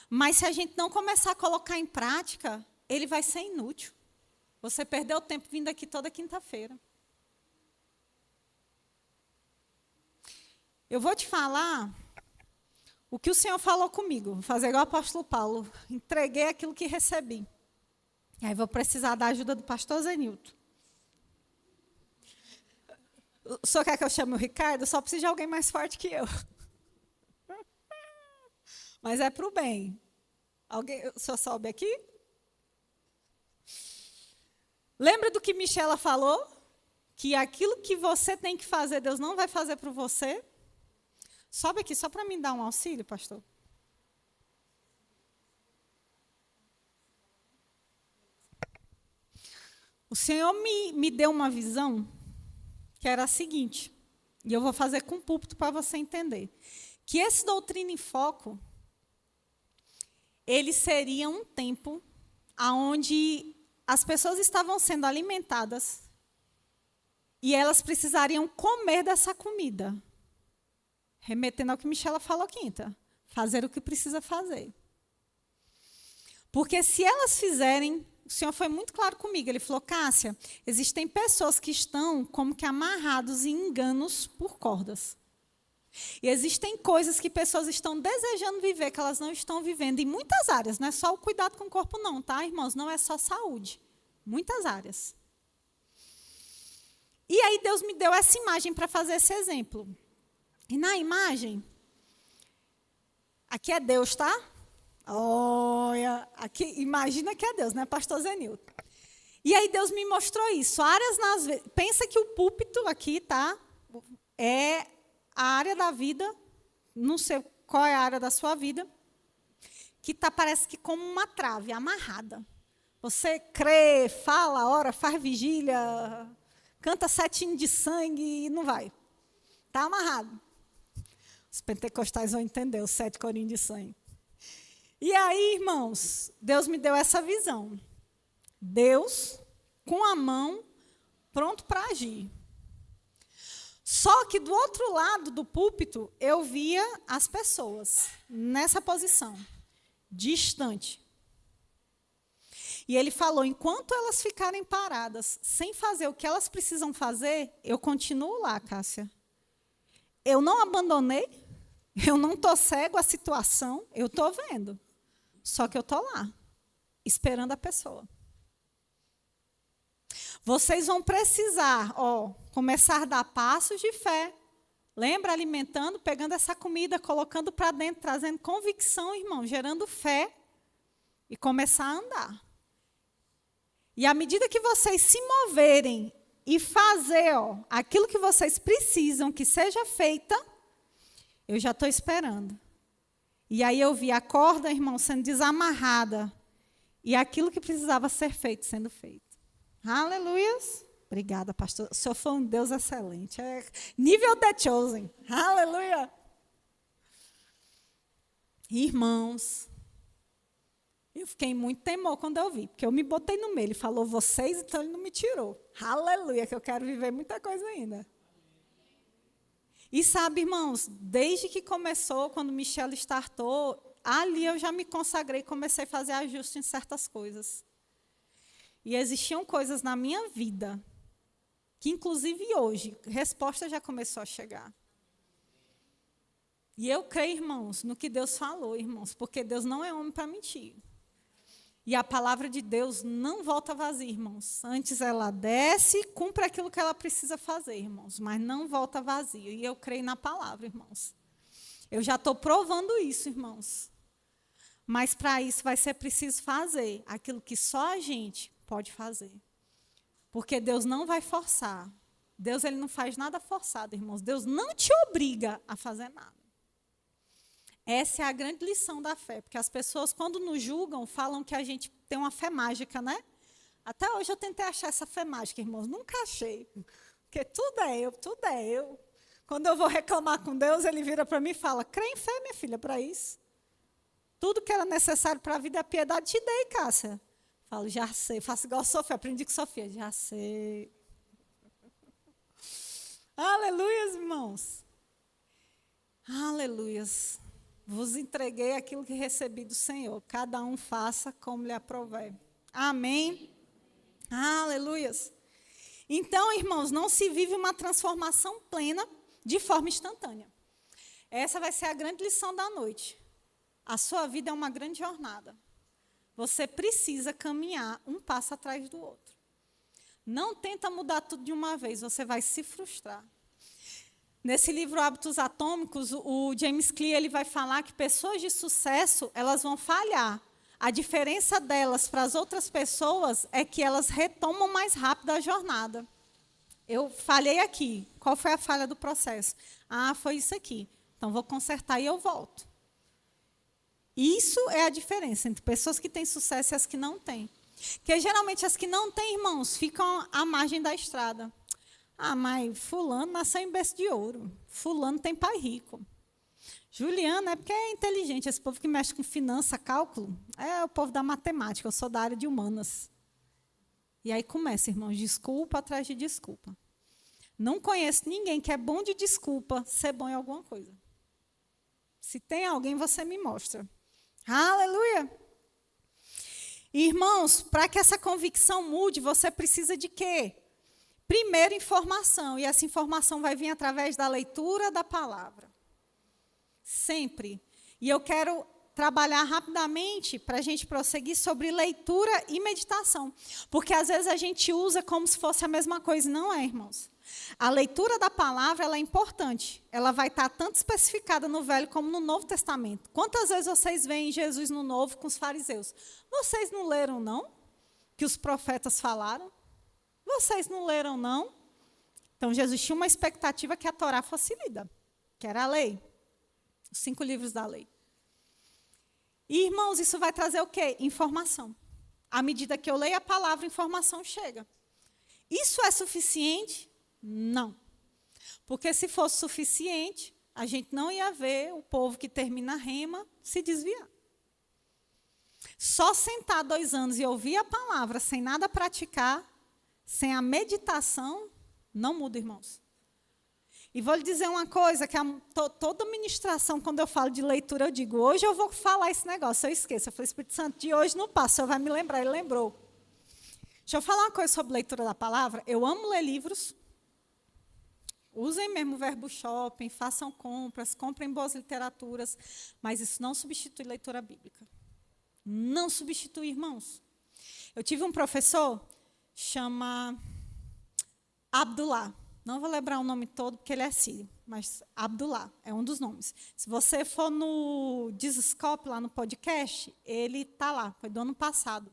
Mas se a gente não começar a colocar em prática, ele vai ser inútil. Você perdeu o tempo vindo aqui toda quinta-feira. Eu vou te falar o que o Senhor falou comigo. Vou fazer igual o apóstolo Paulo. Entreguei aquilo que recebi. E aí vou precisar da ajuda do pastor Zenilton. O senhor quer que eu chame o Ricardo? Eu só preciso de alguém mais forte que eu. Mas é para o bem. O senhor sobe aqui? Lembra do que Michela falou? Que aquilo que você tem que fazer, Deus não vai fazer por você? Sobe aqui só para me dar um auxílio, pastor. O Senhor me deu uma visão que era a seguinte, e eu vou fazer com o púlpito para você entender, que esse Doutrina em Foco, ele seria um tempo onde as pessoas estavam sendo alimentadas e elas precisariam comer dessa comida. Remetendo ao que Michela falou quinta, fazer o que precisa fazer. Porque se elas fizerem, o Senhor foi muito claro comigo, ele falou, Cássia, existem pessoas que estão como que amarrados em enganos por cordas. E existem coisas que pessoas estão desejando viver, que elas não estão vivendo em muitas áreas, não é só o cuidado com o corpo não, tá, irmãos? Não é só saúde, muitas áreas. E aí Deus me deu essa imagem para fazer esse exemplo. E na imagem, aqui é Deus, tá? Olha, aqui, imagina que é Deus, né, pastor Zenilton? E aí Deus me mostrou isso. Pensa que o púlpito aqui, tá? É a área da vida, não sei qual é a área da sua vida, que tá, parece que como uma trave, amarrada. Você crê, fala, ora, faz vigília, canta 7 hinos de sangue e não vai. Está amarrado. Os pentecostais vão entender os 7 corinhos de sangue. E aí, irmãos, Deus me deu essa visão. Deus, com a mão, pronto para agir. Só que do outro lado do púlpito, eu via as pessoas nessa posição, distante. E ele falou, enquanto elas ficarem paradas, sem fazer o que elas precisam fazer, eu continuo lá, Cássia. Eu não abandonei, eu não estou cego à situação, eu estou vendo. Só que eu estou lá, esperando a pessoa. Vocês vão precisar, começar a dar passos de fé. Lembra, alimentando, pegando essa comida, colocando para dentro, trazendo convicção, irmão, gerando fé e começar a andar. E à medida que vocês se moverem e fazer aquilo que vocês precisam que seja feita, eu já estou esperando. E aí eu vi a corda, irmão, sendo desamarrada e aquilo que precisava ser feito sendo feito. Aleluias. Obrigada, pastor. O senhor foi um Deus excelente. É nível The Chosen. Aleluia. Irmãos, eu fiquei muito temor quando eu vi, porque eu me botei no meio. Ele falou vocês, então ele não me tirou. Aleluia, que eu quero viver muita coisa ainda. E sabe, irmãos, desde que começou, quando Michelle startou, ali eu já me consagrei e comecei a fazer ajuste em certas coisas. E existiam coisas na minha vida que, inclusive hoje, a resposta já começou a chegar. E eu creio, irmãos, no que Deus falou, irmãos, porque Deus não é homem para mentir. E a palavra de Deus não volta vazia, irmãos. Antes ela desce e cumpre aquilo que ela precisa fazer, irmãos, mas não volta vazia. E eu creio na palavra, irmãos. Eu já estou provando isso, irmãos. Mas para isso vai ser preciso fazer aquilo que só a gente pode fazer. Porque Deus não vai forçar. Deus ele não faz nada forçado, irmãos. Deus não te obriga a fazer nada. Essa é a grande lição da fé. Porque as pessoas, quando nos julgam, falam que a gente tem uma fé mágica, né? Até hoje eu tentei achar essa fé mágica, irmãos. Nunca achei. Porque tudo é eu, tudo é eu. Quando eu vou reclamar com Deus, ele vira para mim e fala, crê em fé, minha filha, para isso. Tudo que era necessário para a vida é piedade, te dei, Cássia. Falo, já sei, faço igual a Sofia, aprendi com Sofia, já sei. Aleluias, irmãos. Aleluias. Vos entreguei aquilo que recebi do Senhor. Cada um faça como lhe aprouver. Amém. Aleluias. Então, irmãos, não se vive uma transformação plena de forma instantânea. Essa vai ser a grande lição da noite. A sua vida é uma grande jornada. Você precisa caminhar um passo atrás do outro. Não tenta mudar tudo de uma vez, você vai se frustrar. Nesse livro Hábitos Atômicos, o James Clear ele vai falar que pessoas de sucesso, elas vão falhar. A diferença delas para as outras pessoas é que elas retomam mais rápido a jornada. Eu falhei aqui. Qual foi a falha do processo? Foi isso aqui. Então, vou consertar e eu volto. Isso é a diferença entre pessoas que têm sucesso e as que não têm. Porque, geralmente, as que não têm, irmãos, ficam à margem da estrada. Mas fulano nasceu em berço de ouro. Fulano tem pai rico. Juliana é porque é inteligente. Esse povo que mexe com finança, cálculo, é o povo da matemática. Eu sou da área de humanas. E aí começa, irmãos, desculpa atrás de desculpa. Não conheço ninguém que é bom de desculpa ser bom em alguma coisa. Se tem alguém, você me mostra. Aleluia! Irmãos, para que essa convicção mude, você precisa de quê? Primeiro, informação. E essa informação vai vir através da leitura da palavra. Sempre. E eu quero trabalhar rapidamente para a gente prosseguir sobre leitura e meditação. Porque às vezes a gente usa como se fosse a mesma coisa. Não é, irmãos. A leitura da palavra ela é importante. Ela vai estar tanto especificada no Velho como no Novo Testamento. Quantas vezes vocês veem Jesus no Novo com os fariseus? Vocês não leram, não? Que os profetas falaram? Vocês não leram, não? Então, Jesus tinha uma expectativa que a Torá fosse lida, que era a lei. Os 5 livros da lei. E, irmãos, isso vai trazer o quê? Informação. À medida que eu leio a palavra, informação chega. Isso é suficiente? Não. Porque se fosse suficiente, a gente não ia ver o povo que termina a rema se desviar. Só sentar 2 anos e ouvir a palavra sem nada praticar, sem a meditação, não muda, irmãos. E vou lhe dizer uma coisa, que toda ministração, quando eu falo de leitura, eu digo, hoje eu vou falar esse negócio, eu esqueço. Eu falei, Espírito Santo, de hoje não passa, o senhor vai me lembrar. Ele lembrou. Deixa eu falar uma coisa sobre leitura da palavra. Eu amo ler livros. Usem mesmo o verbo shopping, façam compras, comprem boas literaturas, mas isso não substitui leitura bíblica. Não substitui, irmãos. Eu tive um professor, chama Abdullah. Não vou lembrar o nome todo, porque ele é sírio, mas Abdullah é um dos nomes. Se você for no Dizscope, lá no podcast, ele está lá, foi do ano passado.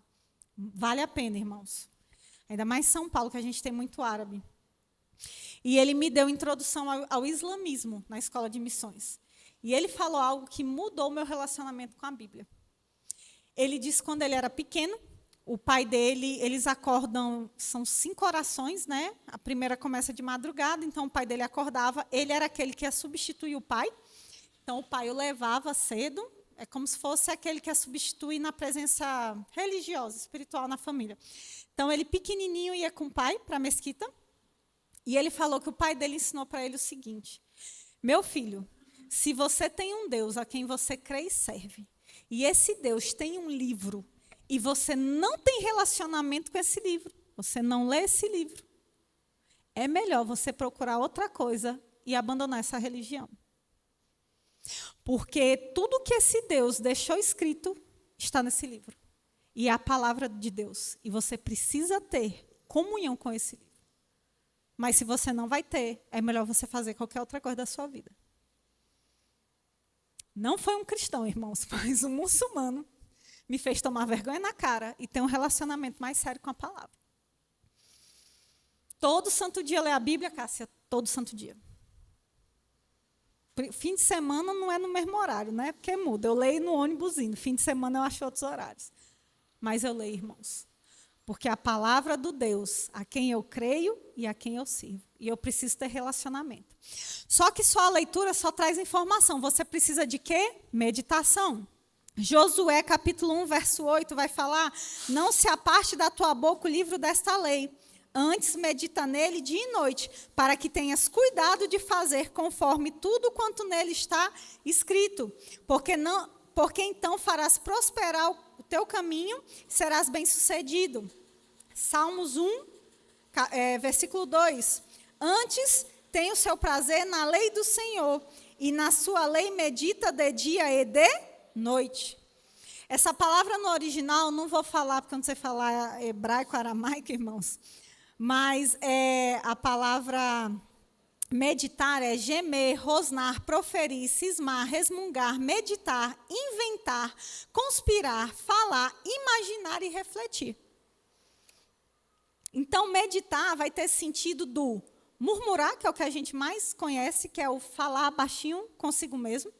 Vale a pena, irmãos. Ainda mais em São Paulo, que a gente tem muito árabe. E ele me deu introdução ao islamismo na escola de missões. E ele falou algo que mudou o meu relacionamento com a Bíblia. Ele disse que quando ele era pequeno, o pai dele, eles acordam, são 5 orações, né? A primeira começa de madrugada, então o pai dele acordava, ele era aquele que ia substituir o pai. Então o pai o levava cedo, é como se fosse aquele que ia substituir na presença religiosa, espiritual na família. Então ele pequenininho ia com o pai para a mesquita, e ele falou que o pai dele ensinou para ele o seguinte: meu filho, se você tem um Deus a quem você crê e serve, e esse Deus tem um livro, e você não tem relacionamento com esse livro, você não lê esse livro, é melhor você procurar outra coisa e abandonar essa religião. Porque tudo que esse Deus deixou escrito está nesse livro. E é a palavra de Deus. E você precisa ter comunhão com esse livro. Mas se você não vai ter, é melhor você fazer qualquer outra coisa da sua vida. Não foi um cristão, irmãos, mas um muçulmano me fez tomar vergonha na cara e ter um relacionamento mais sério com a palavra. Todo santo dia ler a Bíblia, Cássia, todo santo dia. Fim de semana não é no mesmo horário, né? Porque muda. Eu leio no ônibus indo. Fim de semana eu acho outros horários. Mas eu leio, irmãos. Porque a palavra do Deus, a quem eu creio e a quem eu sirvo. E eu preciso ter relacionamento. Só que só a leitura só traz informação. Você precisa de quê? Meditação. Josué, capítulo 1, verso 8, vai falar: não se aparte da tua boca o livro desta lei. Antes medita nele dia e noite, para que tenhas cuidado de fazer conforme tudo quanto nele está escrito. Porque então farás prosperar o teu caminho e serás bem-sucedido. Salmos 1, versículo 2. Antes tem o seu prazer na lei do Senhor, e na sua lei medita de dia e de noite. Essa palavra no original, não vou falar, porque eu não sei falar hebraico, aramaico, irmãos. Mas a palavra meditar é gemer, rosnar, proferir, cismar, resmungar, meditar, inventar, conspirar, falar, imaginar e refletir. Então, meditar vai ter sentido do murmurar, que é o que a gente mais conhece, que é o falar baixinho consigo mesmo.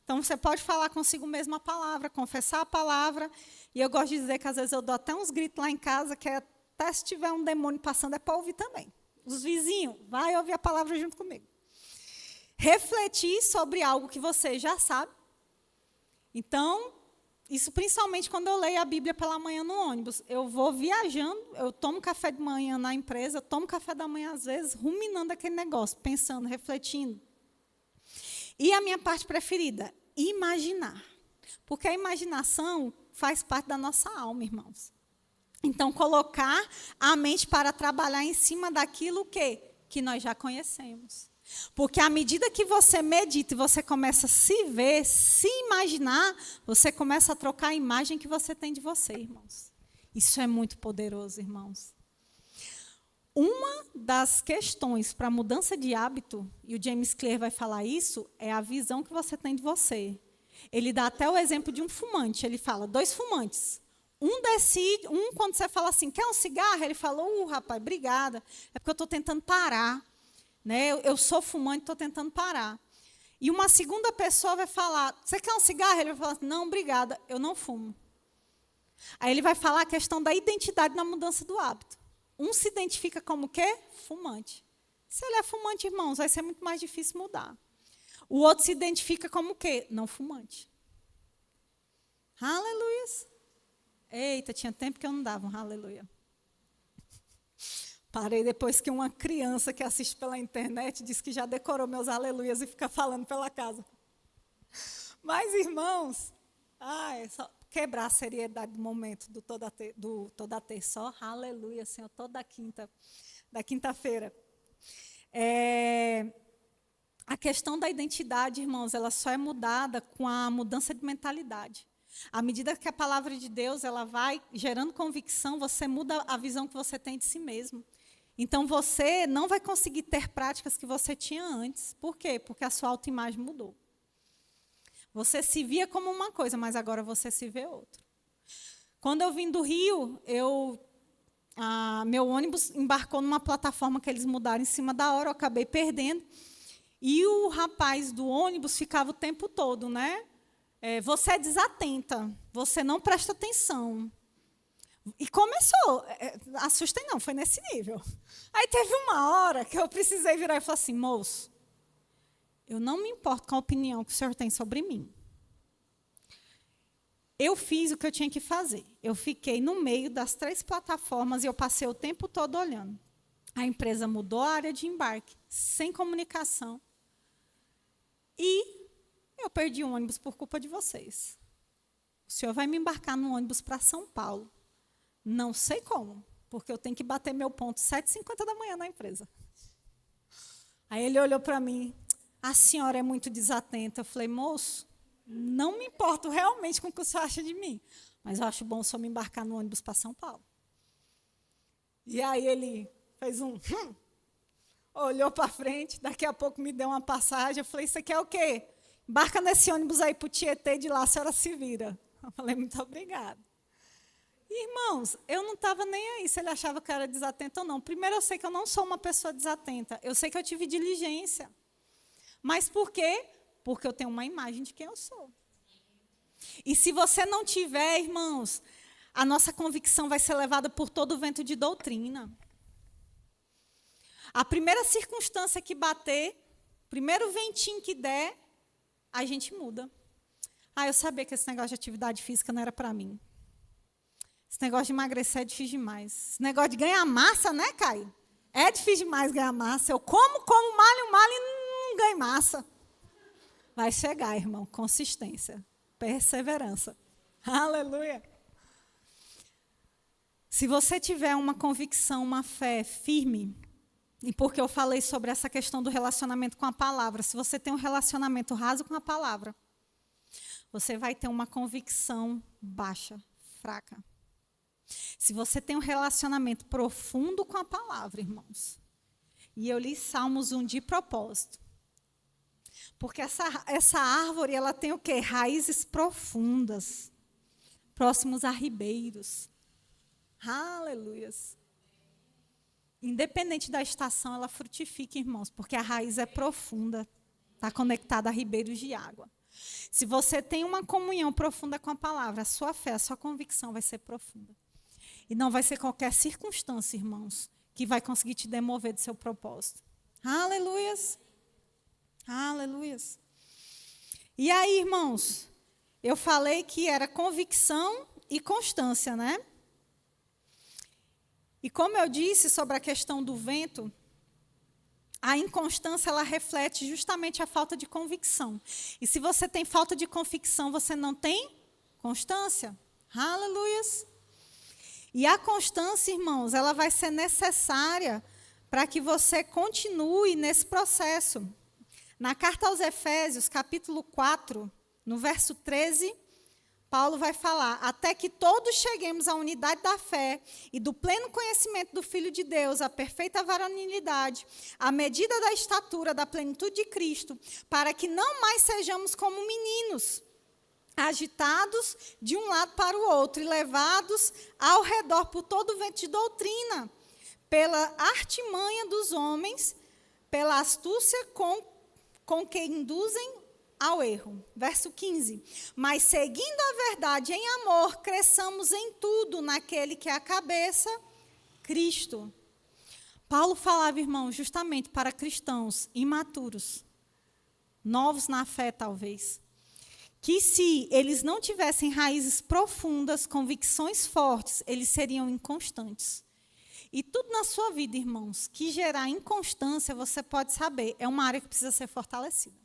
Então, você pode falar consigo mesmo a palavra, confessar a palavra. E eu gosto de dizer que, às vezes, eu dou até uns gritos lá em casa, que até se tiver um demônio passando, é para ouvir também. Os vizinhos, vai ouvir a palavra junto comigo. Refletir sobre algo que você já sabe. Então, isso principalmente quando eu leio a Bíblia pela manhã no ônibus. Eu vou viajando, eu tomo café de manhã na empresa, eu tomo café da manhã, às vezes, ruminando aquele negócio, pensando, refletindo. E a minha parte preferida, imaginar. Porque a imaginação faz parte da nossa alma, irmãos. Então, colocar a mente para trabalhar em cima daquilo que nós já conhecemos. Porque à medida que você medita e você começa a se ver, se imaginar, você começa a trocar a imagem que você tem de você, irmãos. Isso é muito poderoso, irmãos. Uma das questões para a mudança de hábito, e o James Clear vai falar isso, é a visão que você tem de você. Ele dá até o exemplo de um fumante. Ele fala, 2 fumantes. Quando você fala assim, quer um cigarro? Ele fala, rapaz, obrigada. É porque eu estou tentando parar. Né? Eu sou fumante, estou tentando parar. E uma segunda pessoa vai falar, você quer um cigarro? Ele vai falar, não, obrigada, eu não fumo. Aí ele vai falar a questão da identidade na mudança do hábito. Um se identifica como o quê? Fumante. Se ele é fumante, irmãos, vai ser muito mais difícil mudar. O outro se identifica como o quê? Não fumante. Aleluia. Eita, tinha tempo que eu não dava um aleluia. Parei depois que uma criança que assiste pela internet disse que já decorou meus aleluias e fica falando pela casa. Mas, irmãos, é só quebrar a seriedade do momento do toda terça, só aleluia, Senhor, toda quinta, da quinta-feira. A questão da identidade, irmãos, ela só é mudada com a mudança de mentalidade. À medida que a palavra de Deus ela vai gerando convicção, você muda a visão que você tem de si mesmo. Então, você não vai conseguir ter práticas que você tinha antes. Por quê? Porque a sua autoimagem mudou. Você se via como uma coisa, mas agora você se vê outra. Quando eu vim do Rio, meu ônibus embarcou numa plataforma que eles mudaram em cima da hora, eu acabei perdendo. E o rapaz do ônibus ficava o tempo todo, né? Você é desatenta, você não presta atenção. E começou, assustei não, foi nesse nível. Aí teve uma hora que eu precisei virar e falar assim, moço, eu não me importo com a opinião que o senhor tem sobre mim. Eu fiz o que eu tinha que fazer. Eu fiquei no meio das 3 plataformas e eu passei o tempo todo olhando. A empresa mudou a área de embarque, sem comunicação. E eu perdi o ônibus por culpa de vocês. O senhor vai me embarcar no ônibus para São Paulo. Não sei como, porque eu tenho que bater meu ponto 7h50 da manhã na empresa. Aí ele olhou para mim, a senhora é muito desatenta. Eu falei, moço, não me importo realmente com o que o senhor acha de mim, mas eu acho bom o senhor me embarcar no ônibus para São Paulo. E aí ele fez olhou para frente, daqui a pouco me deu uma passagem. Eu falei, isso aqui é o quê? Embarca nesse ônibus aí para o Tietê, de lá a senhora se vira. Eu falei, muito obrigada. Irmãos, eu não estava nem aí se ele achava que eu era desatenta ou não. Primeiro, eu sei que eu não sou uma pessoa desatenta. Eu sei que eu tive diligência. Mas por quê? Porque eu tenho uma imagem de quem eu sou. E se você não tiver, irmãos, a nossa convicção vai ser levada por todo o vento de doutrina. A primeira circunstância que bater, primeiro ventinho que der, a gente muda. Eu sabia que esse negócio de atividade física não era para mim. Esse negócio de emagrecer é difícil demais. Esse negócio de ganhar massa, né, Caio? É difícil demais ganhar massa. Eu como, malho e não ganho massa. Vai chegar, irmão. Consistência. Perseverança. Aleluia. Se você tiver uma convicção, uma fé firme, e porque eu falei sobre essa questão do relacionamento com a palavra, se você tem um relacionamento raso com a palavra, você vai ter uma convicção baixa, fraca. Se você tem um relacionamento profundo com a palavra, irmãos, e eu li Salmos 1 de propósito, porque essa árvore, ela tem o quê? Raízes profundas, próximos a ribeiros. Aleluias. Independente da estação, ela frutifica, irmãos, porque a raiz é profunda, está conectada a ribeiros de água. Se você tem uma comunhão profunda com a palavra, a sua fé, a sua convicção vai ser profunda. E não vai ser qualquer circunstância, irmãos, que vai conseguir te demover do seu propósito. Aleluias. Aleluias. E aí, irmãos, eu falei que era convicção e constância, né? E como eu disse sobre a questão do vento, a inconstância, ela reflete justamente a falta de convicção. E se você tem falta de convicção, você não tem constância. Aleluias. E a constância, irmãos, ela vai ser necessária para que você continue nesse processo. Na carta aos Efésios, capítulo 4, no verso 13, Paulo vai falar, até que todos cheguemos à unidade da fé e do pleno conhecimento do Filho de Deus, à perfeita varonilidade, à medida da estatura da plenitude de Cristo, para que não mais sejamos como meninos, agitados de um lado para o outro e levados ao redor por todo o vento de doutrina, pela artimanha dos homens, pela astúcia com que induzem ao erro. Verso 15. Mas seguindo a verdade em amor, cresçamos em tudo naquele que é a cabeça, Cristo. Paulo falava, irmão, justamente para cristãos imaturos, novos na fé talvez, que se eles não tivessem raízes profundas, convicções fortes, eles seriam inconstantes. E tudo na sua vida, irmãos, que gerar inconstância, você pode saber, é uma área que precisa ser fortalecida.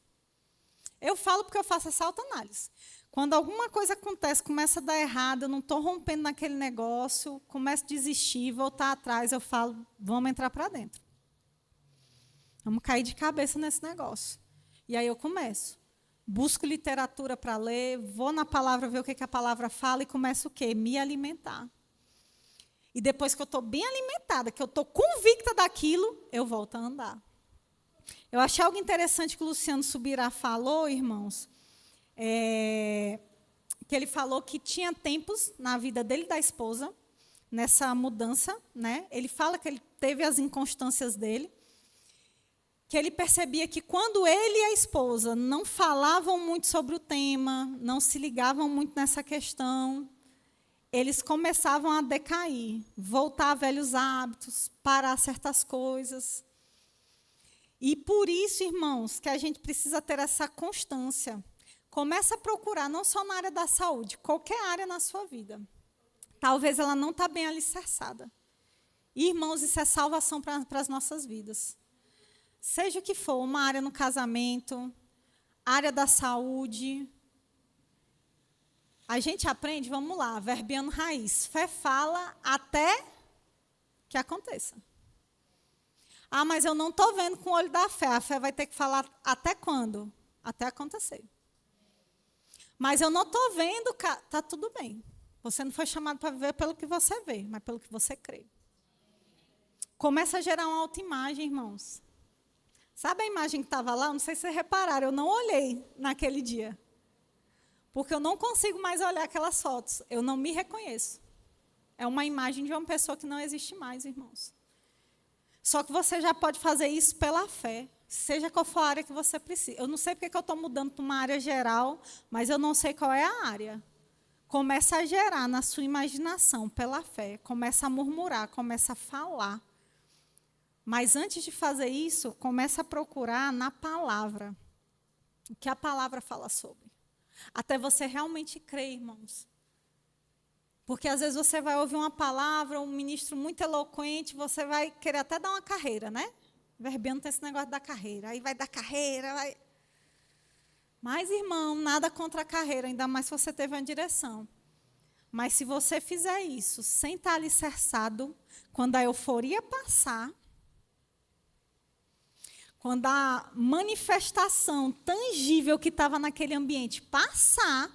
Eu falo porque eu faço essa autoanálise. Quando alguma coisa acontece, começa a dar errado, eu não estou rompendo naquele negócio, começo a desistir, voltar atrás, eu falo, vamos entrar para dentro. Vamos cair de cabeça nesse negócio. E aí eu começo. Busco literatura para ler, vou na palavra ver o que a palavra fala e começo o quê? Me alimentar. E depois que eu estou bem alimentada, que eu estou convicta daquilo, eu volto a andar. Eu achei algo interessante que o Luciano Subirá falou, irmãos, que ele falou que tinha tempos na vida dele e da esposa, nessa mudança, né? Ele fala que ele teve as inconstâncias dele, que ele percebia que quando ele e a esposa não falavam muito sobre o tema, não se ligavam muito nessa questão, eles começavam a decair, voltar a velhos hábitos, parar certas coisas. E por isso, irmãos, que a gente precisa ter essa constância. Começa a procurar, não só na área da saúde, qualquer área na sua vida. Talvez ela não está bem alicerçada. E, irmãos, isso é salvação para as nossas vidas. Seja o que for, uma área no casamento, área da saúde. A gente aprende, vamos lá, verbiano raiz. Fé fala até que aconteça. Ah, mas eu não estou vendo com o olho da fé. A fé vai ter que falar até quando? Até acontecer. Mas eu não estou vendo, está tudo bem. Você não foi chamado para viver pelo que você vê, mas pelo que você crê. Começa a gerar uma autoimagem, irmãos. Sabe a imagem que estava lá? Não sei se vocês repararam, eu não olhei naquele dia. Porque eu não consigo mais olhar aquelas fotos. Eu não me reconheço. É uma imagem de uma pessoa que não existe mais, irmãos. Só que você já pode fazer isso pela fé, seja qual for a área que você precisa. Eu não sei porque eu estou mudando para uma área geral, mas eu não sei qual é a área. Começa a gerar na sua imaginação, pela fé. Começa a murmurar, começa a falar. Mas antes de fazer isso, começa a procurar na palavra. O que a palavra fala sobre. Até você realmente crer, irmãos. Porque às vezes você vai ouvir uma palavra, um ministro muito eloquente, você vai querer até dar uma carreira, né? Verbiano tem esse negócio da carreira. Aí vai dar carreira, vai. Mas, irmão, nada contra a carreira, ainda mais se você teve uma direção. Mas se você fizer isso sem estar alicerçado, quando a euforia passar, quando a manifestação tangível que estava naquele ambiente passar,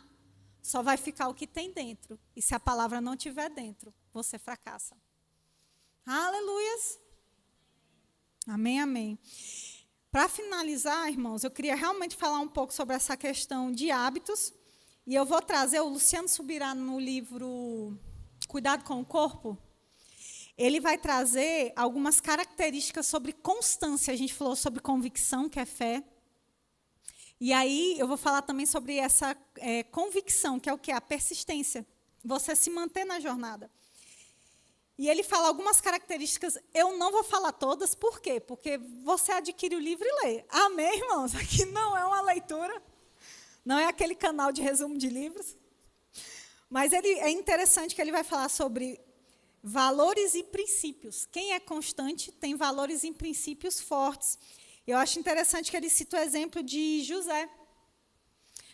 só vai ficar o que tem dentro. E se a palavra não estiver dentro, você fracassa. Aleluias. Amém, amém. Para finalizar, irmãos, eu queria realmente falar um pouco sobre essa questão de hábitos. E eu vou trazer, o Luciano Subirá no livro Cuidado com o Corpo. Ele vai trazer algumas características sobre constância. A gente falou sobre convicção, que é fé. E aí eu vou falar também sobre essa convicção, que é o quê? A persistência. Você se manter na jornada. E ele fala algumas características, eu não vou falar todas, por quê? Porque você adquire o livro e lê. Amém, irmãos? Aqui não é uma leitura, não é aquele canal de resumo de livros. Mas é interessante que ele vai falar sobre valores e princípios. Quem é constante tem valores e princípios fortes. Eu acho interessante que ele cita o exemplo de José.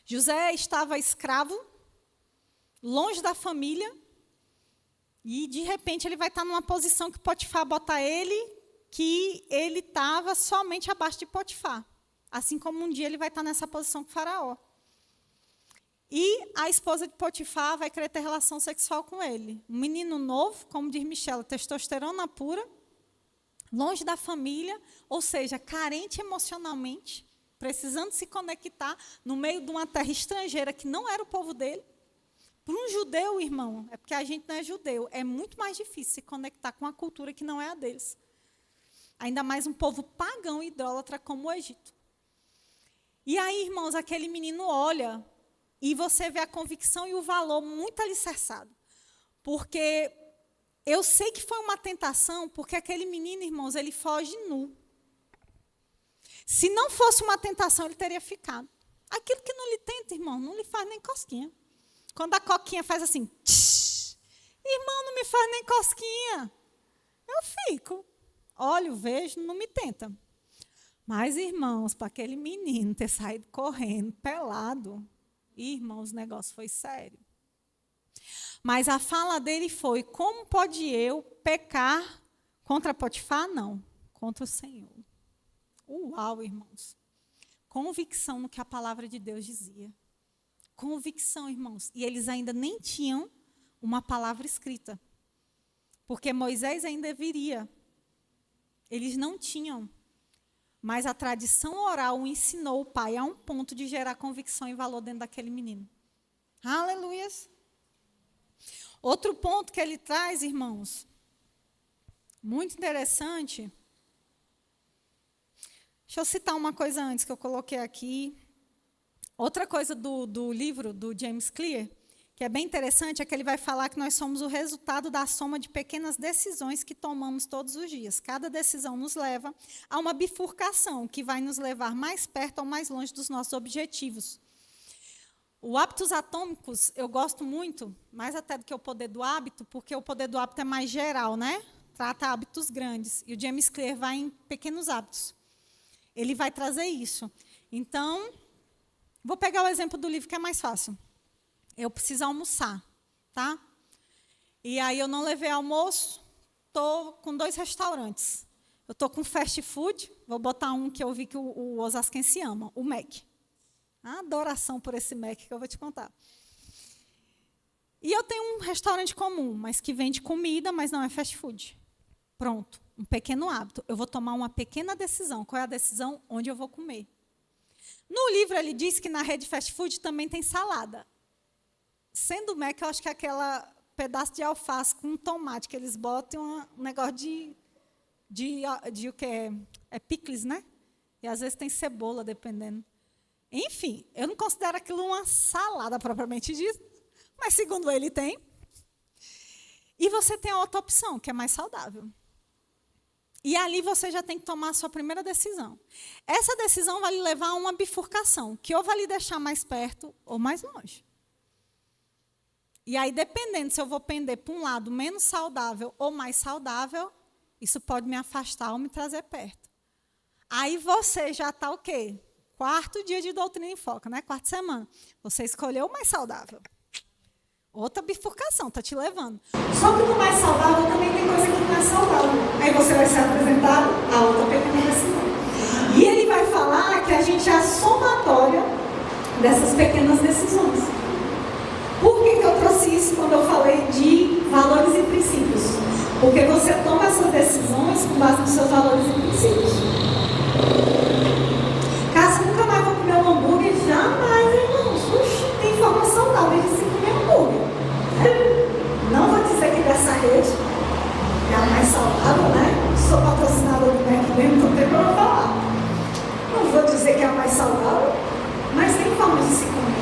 José estava escravo, longe da família, e, de repente, ele vai estar numa posição que Potifar bota ele, que ele estava somente abaixo de Potifar. Assim como um dia ele vai estar nessa posição com Faraó. E a esposa de Potifar vai querer ter relação sexual com ele. Um menino novo, como diz Michela, testosterona pura, longe da família, ou seja, carente emocionalmente, precisando se conectar no meio de uma terra estrangeira que não era o povo dele. Para um judeu, irmão, é porque a gente não é judeu, é muito mais difícil se conectar com uma cultura que não é a deles. Ainda mais um povo pagão e idólatra como o Egito. E aí, irmãos, aquele menino olha e você vê a convicção e o valor muito alicerçado. Porque eu sei que foi uma tentação, porque aquele menino, irmãos, ele foge nu. Se não fosse uma tentação, ele teria ficado. Aquilo que não lhe tenta, irmão, não lhe faz nem cosquinha. Quando a coquinha faz assim, tsh, irmão, não me faz nem cosquinha. Eu fico. Olho, vejo, não me tenta. Mas, irmãos, para aquele menino ter saído correndo, pelado, irmãos, o negócio foi sério. Mas a fala dele foi: como pode eu pecar contra Potifar? Não, contra o Senhor. Uau, irmãos. Convicção no que a palavra de Deus dizia. Convicção, irmãos. E eles ainda nem tinham uma palavra escrita. Porque Moisés ainda viria. Eles não tinham. Mas a tradição oral ensinou o pai a um ponto de gerar convicção e valor dentro daquele menino. Aleluias. Outro ponto que ele traz, irmãos, muito interessante. Deixa eu citar uma coisa antes que eu coloquei aqui. Outra coisa do livro do James Clear, que é bem interessante, é que ele vai falar que nós somos o resultado da soma de pequenas decisões que tomamos todos os dias. Cada decisão nos leva a uma bifurcação que vai nos levar mais perto ou mais longe dos nossos objetivos. O Hábitos Atômicos, eu gosto muito, mais até do que o Poder do Hábito, porque o Poder do Hábito é mais geral, né? Trata hábitos grandes. E o James Clear vai em pequenos hábitos. Ele vai trazer isso. Então, vou pegar o exemplo do livro que é mais fácil. Eu preciso almoçar, tá? E aí eu não levei almoço, estou com 2 restaurantes. Eu estou com fast food, vou botar um que eu vi que o osasquense ama, o Mac. A adoração por esse Mac que eu vou te contar. E eu tenho um restaurante comum, mas que vende comida, mas não é fast food. Pronto, um pequeno hábito. Eu vou tomar uma pequena decisão. Qual é a decisão? Onde eu vou comer. No livro ele diz que na rede fast food também tem salada. Sendo o Mac, eu acho que é aquela pedaço de alface com um tomate que eles botam um negócio de o que é picles, né? E às vezes tem cebola, dependendo. Enfim, eu não considero aquilo uma salada propriamente dita, mas segundo ele tem. E você tem a outra opção, que é mais saudável. E ali você já tem que tomar a sua primeira decisão. Essa decisão vai lhe levar a uma bifurcação, que ou vai lhe deixar mais perto ou mais longe. E aí, dependendo se eu vou pender para um lado menos saudável ou mais saudável, isso pode me afastar ou me trazer perto. Aí você já está o quê? 4º dia de Doutrina em Foco, né? 4ª semana. Você escolheu o mais saudável. Outra bifurcação, está te levando. Só que no mais saudável também tem coisa que não é saudável. Aí você vai ser apresentado a outra pequena decisão. E ele vai falar que a gente é a somatória dessas pequenas decisões. Por que eu trouxe isso quando eu falei de valores e princípios? Porque você toma essas decisões com base nos seus valores e princípios. Caso nunca mais vou comer um hambúrguer, jamais, irmãos. Tem forma saudável de se comer hambúrguer. Não vou dizer que dessa rede é a mais saudável, né? Sou patrocinadora do Mac mesmo, então tem para falar. Não vou dizer que é a mais saudável, mas tem forma de se comer.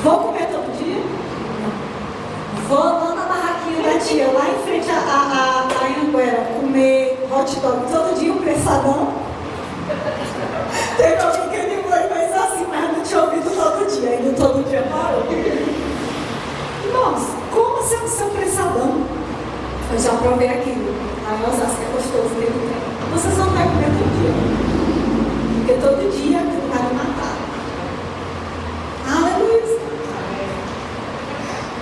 Vou comer todo dia? Não. Vou lá na barraquinha da tia, lá em frente à Anhanguera, comer hot dog todo dia, um prensadão. Teve alguém que ele foi, mas assim, mas não tinha ouvido todo dia, ainda todo dia parou. Irmãos, como ser o seu prensadão? Eu já provei aquilo. Aí eu acho que é gostoso dele. Você só não vai comer todo dia. Porque todo dia aquilo vai me matar. Aleluia.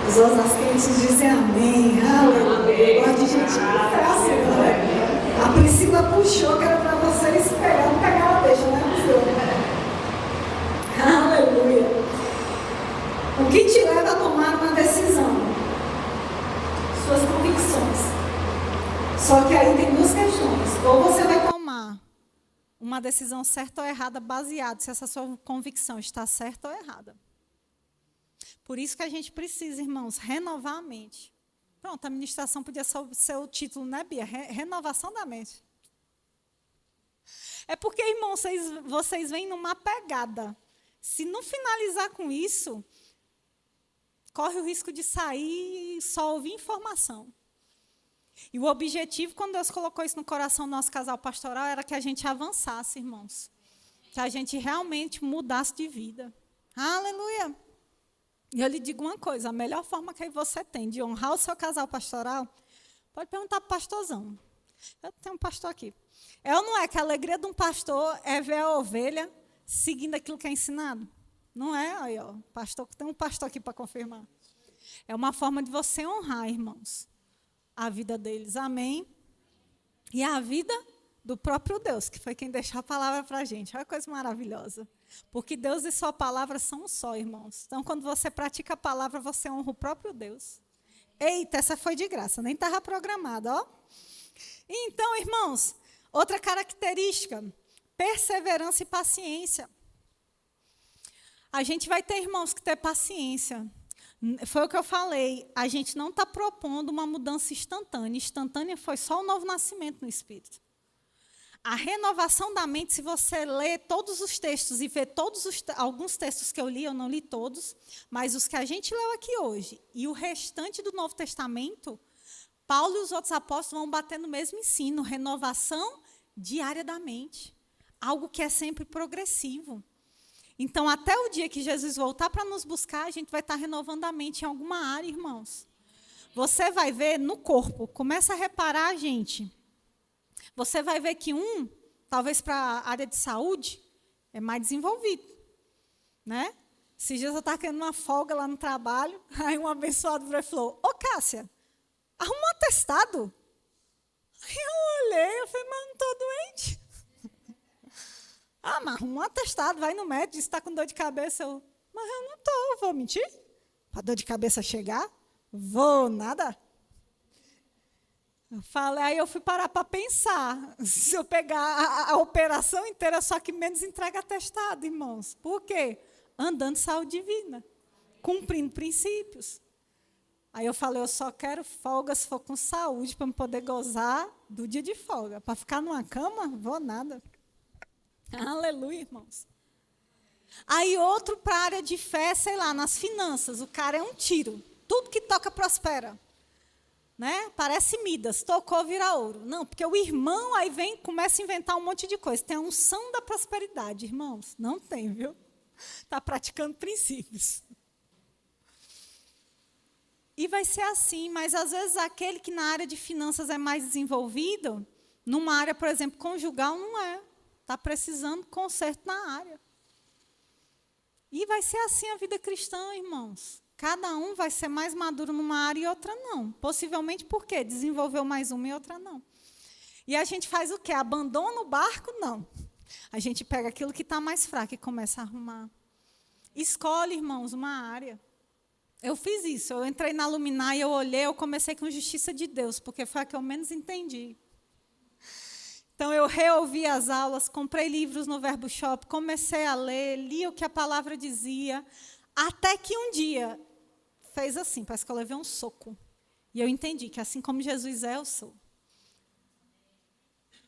Os osasquenses dizem amém. Aleluia. Gosto de gente que fé assim, né? A Priscila puxou que era para vocês pegar, não pegar a deixa, né, Priscila? Aleluia. O que te leva a tomar uma decisão? Suas convicções. Só que aí tem 2 questões. Ou você vai tomar uma decisão certa ou errada baseada se essa sua convicção está certa ou errada. Por isso que a gente precisa, irmãos, renovar a mente. Pronto, a ministração podia ser o título, né, Bia? Renovação da mente. É porque, irmãos, vocês vêm numa pegada. Se não finalizar com isso, corre o risco de sair e só ouvir informação. E o objetivo, quando Deus colocou isso no coração do nosso casal pastoral, era que a gente avançasse, irmãos. Que a gente realmente mudasse de vida. Aleluia! E eu lhe digo uma coisa, a melhor forma que você tem de honrar o seu casal pastoral, Pode perguntar para o pastorzão. Eu tenho um pastor aqui. É ou não é que a alegria de um pastor é ver a ovelha seguindo aquilo que é ensinado? Não é? Aí, ó, pastor, tem um pastor aqui para confirmar. É uma forma de você honrar, irmãos, a vida deles. Amém? E a vida do próprio Deus, que foi quem deixou a palavra para a gente. Olha que coisa maravilhosa. Porque Deus e sua palavra são um só, irmãos. Então, quando você pratica a palavra, você honra o próprio Deus. Eita, essa foi de graça, nem estava programada, ó. Então, irmãos, outra característica, perseverança e paciência. A gente vai ter, irmãos, que ter paciência. Foi o que eu falei, a gente não está propondo uma mudança instantânea. Instantânea foi só o novo nascimento no Espírito. A renovação da mente, se você ler todos os textos e ver alguns textos que eu li, eu não li todos, mas os que a gente leu aqui hoje, e o restante do Novo Testamento, Paulo e os outros apóstolos vão bater no mesmo ensino, renovação diária da mente, algo que é sempre progressivo. Então, até o dia que Jesus voltar para nos buscar, a gente vai estar renovando a mente em alguma área, irmãos. Você vai ver no corpo, começa a reparar, gente. Você vai ver que talvez para a área de saúde, é mais desenvolvido. Né? Esses dias eu estava querendo uma folga lá no trabalho, aí um abençoado falou, ô Cássia, arruma um atestado. Aí eu olhei, eu falei, mas eu não estou doente. Mas arruma um atestado, vai no médico, está com dor de cabeça. Mas eu não estou, vou mentir? Para a dor de cabeça chegar? Vou, nada. Aí eu fui parar para pensar, se eu pegar a operação inteira, só que menos entrega atestado, irmãos. Por quê? Andando saúde divina, cumprindo princípios. Aí eu falei, eu só quero folga se for com saúde, para eu poder gozar do dia de folga. Para ficar numa cama, vou nada. Aleluia, irmãos. Aí outro para a área de fé, sei lá, nas finanças, o cara é um tiro. Tudo que toca prospera. Né? Parece Midas, tocou, vira ouro. Não, porque o irmão aí começa a inventar um monte de coisa. Tem a unção da prosperidade, irmãos. Não tem, viu? Está praticando princípios. E vai ser assim, mas às vezes aquele que na área de finanças é mais desenvolvido, numa área, por exemplo, conjugal, não é. Está precisando de conserto na área. E vai ser assim a vida cristã, irmãos. Cada um vai ser mais maduro numa área e outra não. Possivelmente por quê? Desenvolveu mais uma e outra não. E a gente faz o quê? Abandona o barco? Não. A gente pega aquilo que está mais fraco e começa a arrumar. Escolhe, irmãos, uma área. Eu fiz isso. Eu entrei na Luminar e eu olhei, eu comecei com Justiça de Deus, porque foi a que eu menos entendi. Então, eu reouvi as aulas, comprei livros no Verbo Shop, comecei a ler, li o que a palavra dizia, até que um dia fez assim, parece que eu levei um soco. E eu entendi que assim como Jesus é, eu sou.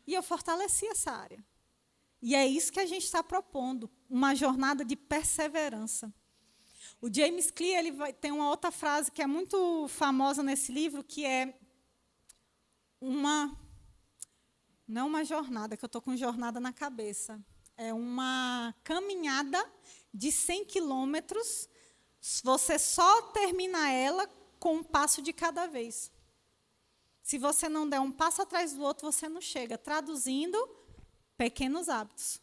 E eu fortaleci essa área. E é isso que a gente está propondo, uma jornada de perseverança. O James Clear tem uma outra frase que é muito famosa nesse livro, que é não é uma jornada, que eu estou com jornada na cabeça. É uma caminhada de 100 quilômetros, você só termina ela com um passo de cada vez. Se você não der um passo atrás do outro, você não chega. Traduzindo, pequenos hábitos,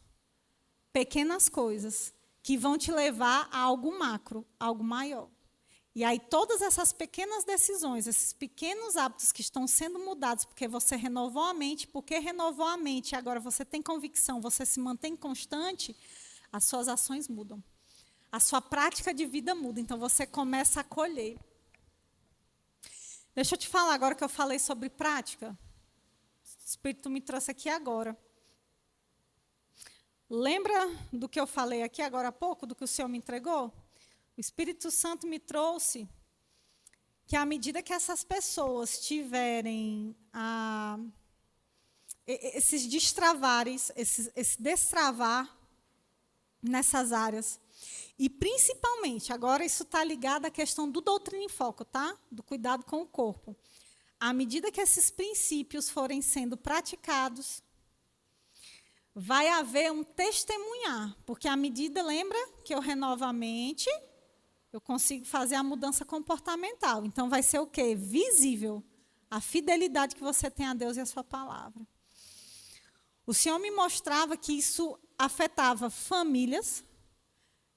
pequenas coisas, que vão te levar a algo macro, algo maior. E aí todas essas pequenas decisões, esses pequenos hábitos que estão sendo mudados, porque você renovou a mente, porque renovou a mente, agora você tem convicção, você se mantém constante, as suas ações mudam. A sua prática de vida muda, então você começa a colher. Deixa eu te falar agora que eu falei sobre prática. O Espírito me trouxe aqui agora. Lembra do que eu falei aqui agora há pouco, do que o Senhor me entregou? O Espírito Santo me trouxe que, à medida que essas pessoas tiverem esses destravares, esse destravar nessas áreas, e principalmente, agora isso está ligado à questão do Doutrina em Foco, tá? Do cuidado com o corpo. À medida que esses princípios forem sendo praticados, vai haver um testemunhar, porque à medida, lembra, que eu renovo a mente, eu consigo fazer a mudança comportamental. Então, vai ser o quê? Visível. a fidelidade que você tem a Deus e a sua palavra. O Senhor me mostrava que isso afetava famílias,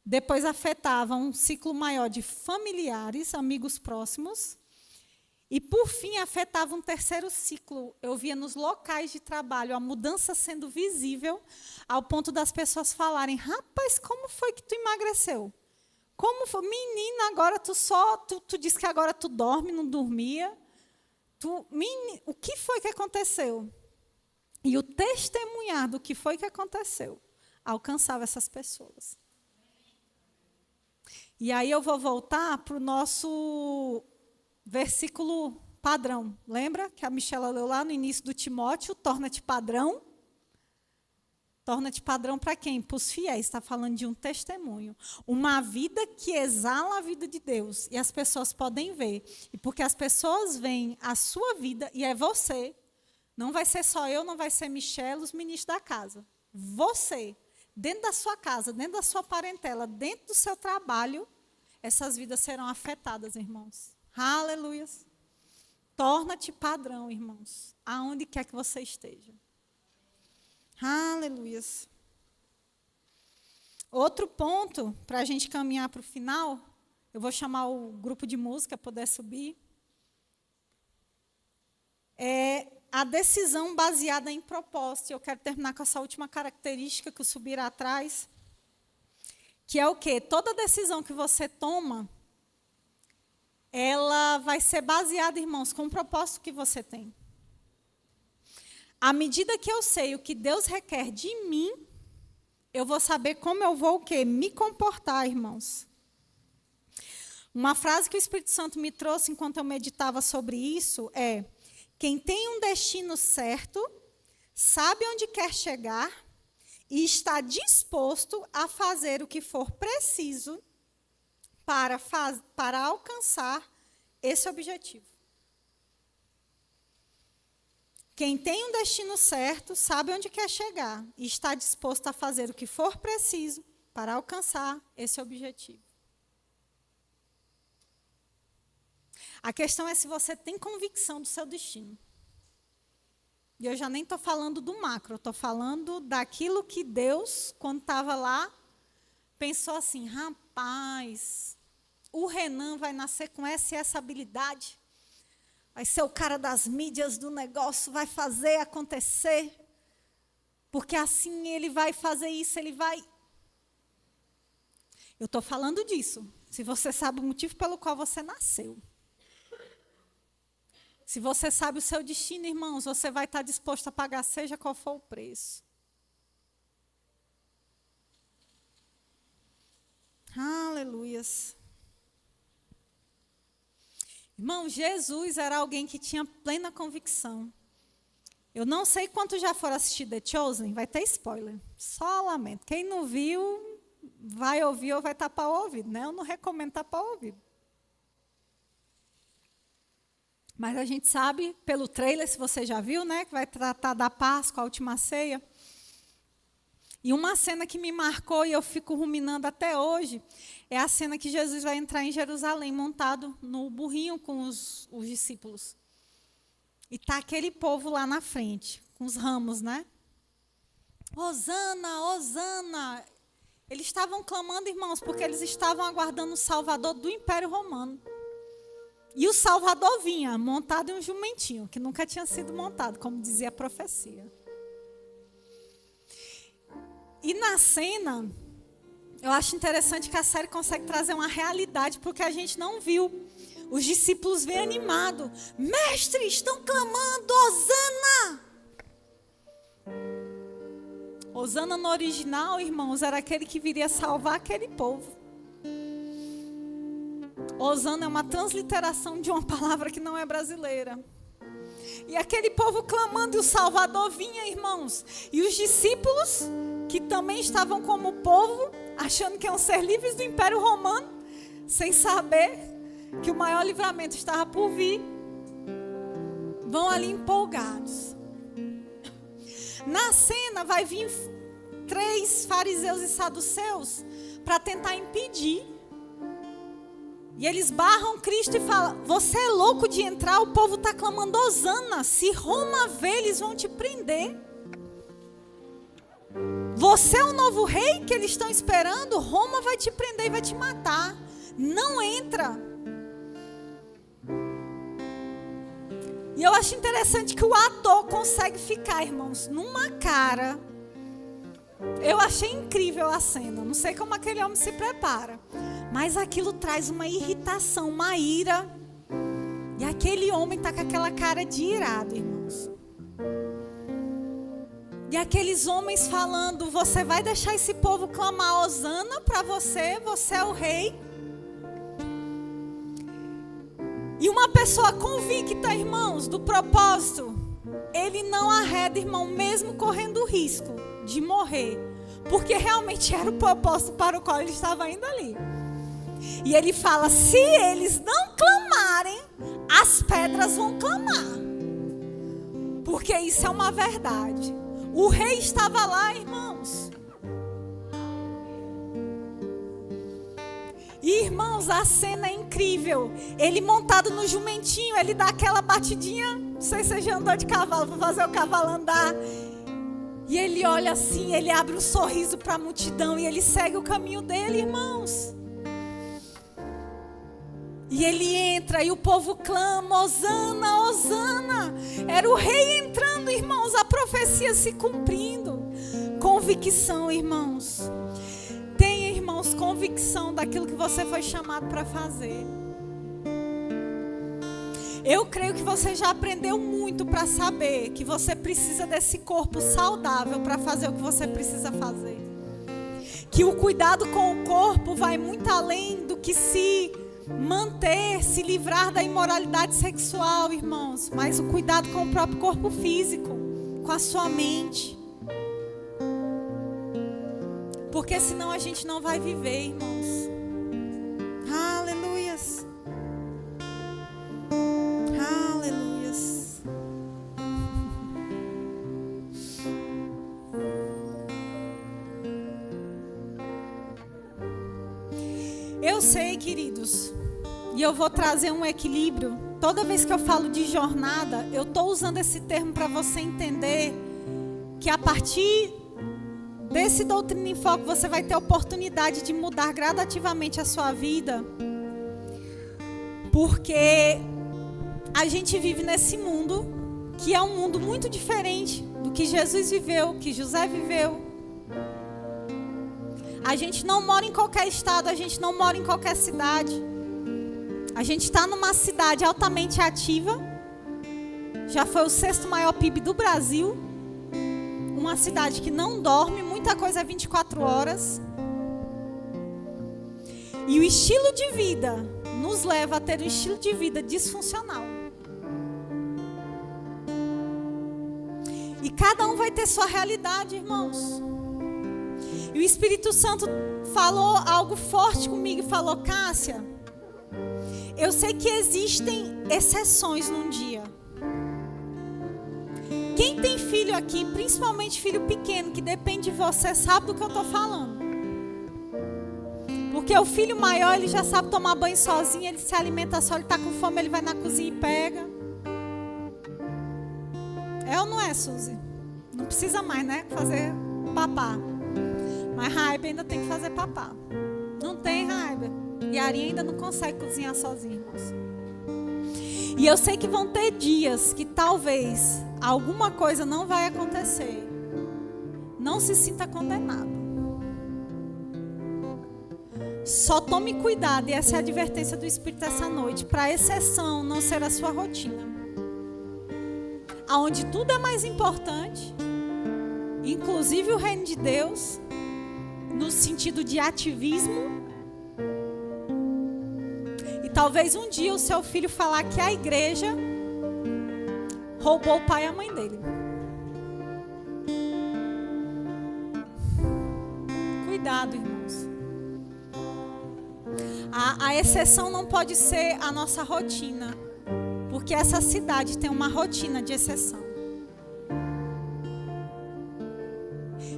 depois afetava um ciclo maior de familiares, amigos próximos, e, por fim, afetava um terceiro ciclo. Eu via nos locais de trabalho a mudança sendo visível, ao ponto das pessoas falarem: rapaz, como foi que tu emagreceu? Como foi? Menina, agora tu disse que agora tu dorme, não dormia. O que foi que aconteceu? E o testemunhar do que foi que aconteceu alcançava essas pessoas. E aí eu vou voltar para o nosso versículo padrão. Lembra que a Michela leu lá no início do Timóteo? Torna-te padrão. Torna-te padrão para quem? Para os fiéis. Está falando de um testemunho. Uma vida que exala a vida de Deus. E as pessoas podem ver. E porque as pessoas veem a sua vida, e é você. Não vai ser só eu, não vai ser Michela, os ministros da casa. Você, dentro da sua casa, dentro da sua parentela, dentro do seu trabalho, essas vidas serão afetadas, irmãos. Aleluia. Torna-te padrão, irmãos, aonde quer que você esteja. Aleluia. Outro ponto, para a gente caminhar para o final, eu vou chamar o grupo de música para poder subir, é a decisão baseada em propósito. Eu quero terminar com essa última característica que o subir atrás, que é o quê? Toda decisão que você toma, ela vai ser baseada, irmãos, com o propósito que você tem. À medida que eu sei o que Deus requer de mim, eu vou saber como eu vou o quê? Me comportar, irmãos. Uma frase que o Espírito Santo me trouxe enquanto eu meditava sobre isso é: quem tem um destino certo, sabe onde quer chegar e está disposto a fazer o que for preciso para alcançar esse objetivo. Quem tem um destino certo, sabe onde quer chegar e está disposto a fazer o que for preciso para alcançar esse objetivo. A questão é se você tem convicção do seu destino. E eu já nem estou falando do macro, estou falando daquilo que Deus, quando estava lá, pensou assim: rapaz, o Renan vai nascer com essa e essa habilidade, vai ser o cara das mídias do negócio, vai fazer acontecer, porque assim ele vai fazer isso, ele vai... Eu estou falando disso, se você sabe o motivo pelo qual você nasceu. Se você sabe o seu destino, irmãos, você vai estar disposto a pagar, seja qual for o preço. Aleluias. Irmão, Jesus era alguém que tinha plena convicção. Eu não sei quantos já foram assistir The Chosen, vai ter spoiler. Só lamento. Quem não viu, vai ouvir ou vai tapar o ouvido, né? Eu não recomendo tapar o ouvido. Mas a gente sabe, pelo trailer, se você já viu, né, que vai tratar da Páscoa, a última ceia. E uma cena que me marcou e eu fico ruminando até hoje, é a cena que Jesus vai entrar em Jerusalém, montado no burrinho com os discípulos. E está aquele povo lá na frente, com os ramos, né? Hosana, Hosana. Eles estavam clamando, irmãos, porque eles estavam aguardando o Salvador do Império Romano. E o Salvador vinha montado em um jumentinho, que nunca tinha sido montado, como dizia a profecia. E na cena, eu acho interessante que a série consegue trazer uma realidade para o que a gente não viu. Os discípulos vêm animados. Mestre, estão clamando, Hosana! Hosana no original, irmãos, era aquele que viria salvar aquele povo. Hosana é uma transliteração de uma palavra que não é brasileira. E aquele povo clamando e o Salvador vinha, irmãos. E os discípulos, que também estavam como povo, achando que iam ser livres do Império Romano, sem saber que o maior livramento estava por vir, vão ali empolgados. Na cena vai vir 3 fariseus e saduceus para tentar impedir E eles barram Cristo e falam: você é louco de entrar? O povo está clamando hosana. Se Roma ver, eles vão te prender. Você é o novo rei que eles estão esperando? Roma vai te prender e vai te matar. Não entra. E eu acho interessante que o ator consegue ficar, irmãos, numa cara. Eu achei incrível a cena. Não sei como aquele homem se prepara. Mas aquilo traz uma irritação, uma ira. E aquele homem está com aquela cara de irado, irmãos. E aqueles homens falando: você vai deixar esse povo clamar hosana para você? Você é o rei? E uma pessoa convicta, irmãos, do propósito, ele não arreda, irmão, mesmo correndo o risco de morrer. Porque realmente era o propósito para o qual ele estava indo ali. E ele fala: se eles não clamarem, as pedras vão clamar. Porque isso é uma verdade. O rei estava lá, irmãos. E, irmãos, a cena é incrível. Ele montado no jumentinho, ele dá aquela batidinha. Não sei se você já andou de cavalo para fazer o cavalo andar. E ele olha assim, ele abre um sorriso para a multidão e ele segue o caminho dele, irmãos. E ele entra e o povo clama: hosana, hosana. Era o rei entrando, irmãos, a profecia se cumprindo. Convicção, irmãos. Tenha, irmãos, convicção daquilo que você foi chamado para fazer. Eu creio que você já aprendeu muito para saber que você precisa desse corpo saudável para fazer o que você precisa fazer. Que o cuidado com o corpo vai muito além do que se livrar da imoralidade sexual, irmãos. Mas o cuidado com o próprio corpo físico, com a sua mente. Porque senão a gente não vai viver, irmãos. Aleluias. Aleluias. Eu sei, queridos, e eu vou trazer um equilíbrio. Toda vez que eu falo de jornada, eu estou usando esse termo para você entender que a partir desse Doutrina em Foco você vai ter a oportunidade de mudar gradativamente a sua vida. Porque a gente vive nesse mundo que é um mundo muito diferente do que Jesus viveu, que José viveu. A gente não mora em qualquer estado, a gente não mora em qualquer cidade. A gente está numa cidade altamente ativa. Já foi o 6º maior PIB do Brasil. Uma cidade que não dorme, muita coisa é 24 horas. E o estilo de vida nos leva a ter um estilo de vida disfuncional. E cada um vai ter sua realidade, irmãos. E o Espírito Santo falou algo forte comigo e falou: Cássia, eu sei que existem exceções num dia. Quem tem filho aqui, principalmente filho pequeno, que depende de você, sabe do que eu estou falando. Porque o filho maior, ele já sabe tomar banho sozinho, ele se alimenta só, ele está com fome, ele vai na cozinha e pega. É ou não é, Suzy? Não precisa mais, né? Fazer papá. Mas Raiba ainda tem que fazer papá. Não tem, Raiba? E a Arinha ainda não consegue cozinhar sozinha, irmãos. E eu sei que vão ter dias que talvez alguma coisa não vai acontecer. Não se sinta condenado. Só tome cuidado, e essa é a advertência do Espírito essa noite, para a exceção não ser a sua rotina. Aonde tudo é mais importante, inclusive o reino de Deus, no sentido de ativismo. E talvez um dia o seu filho falar que a igreja roubou o pai e a mãe dele. Cuidado, irmãos. A exceção não pode ser a nossa rotina, porque essa cidade tem uma rotina de exceção.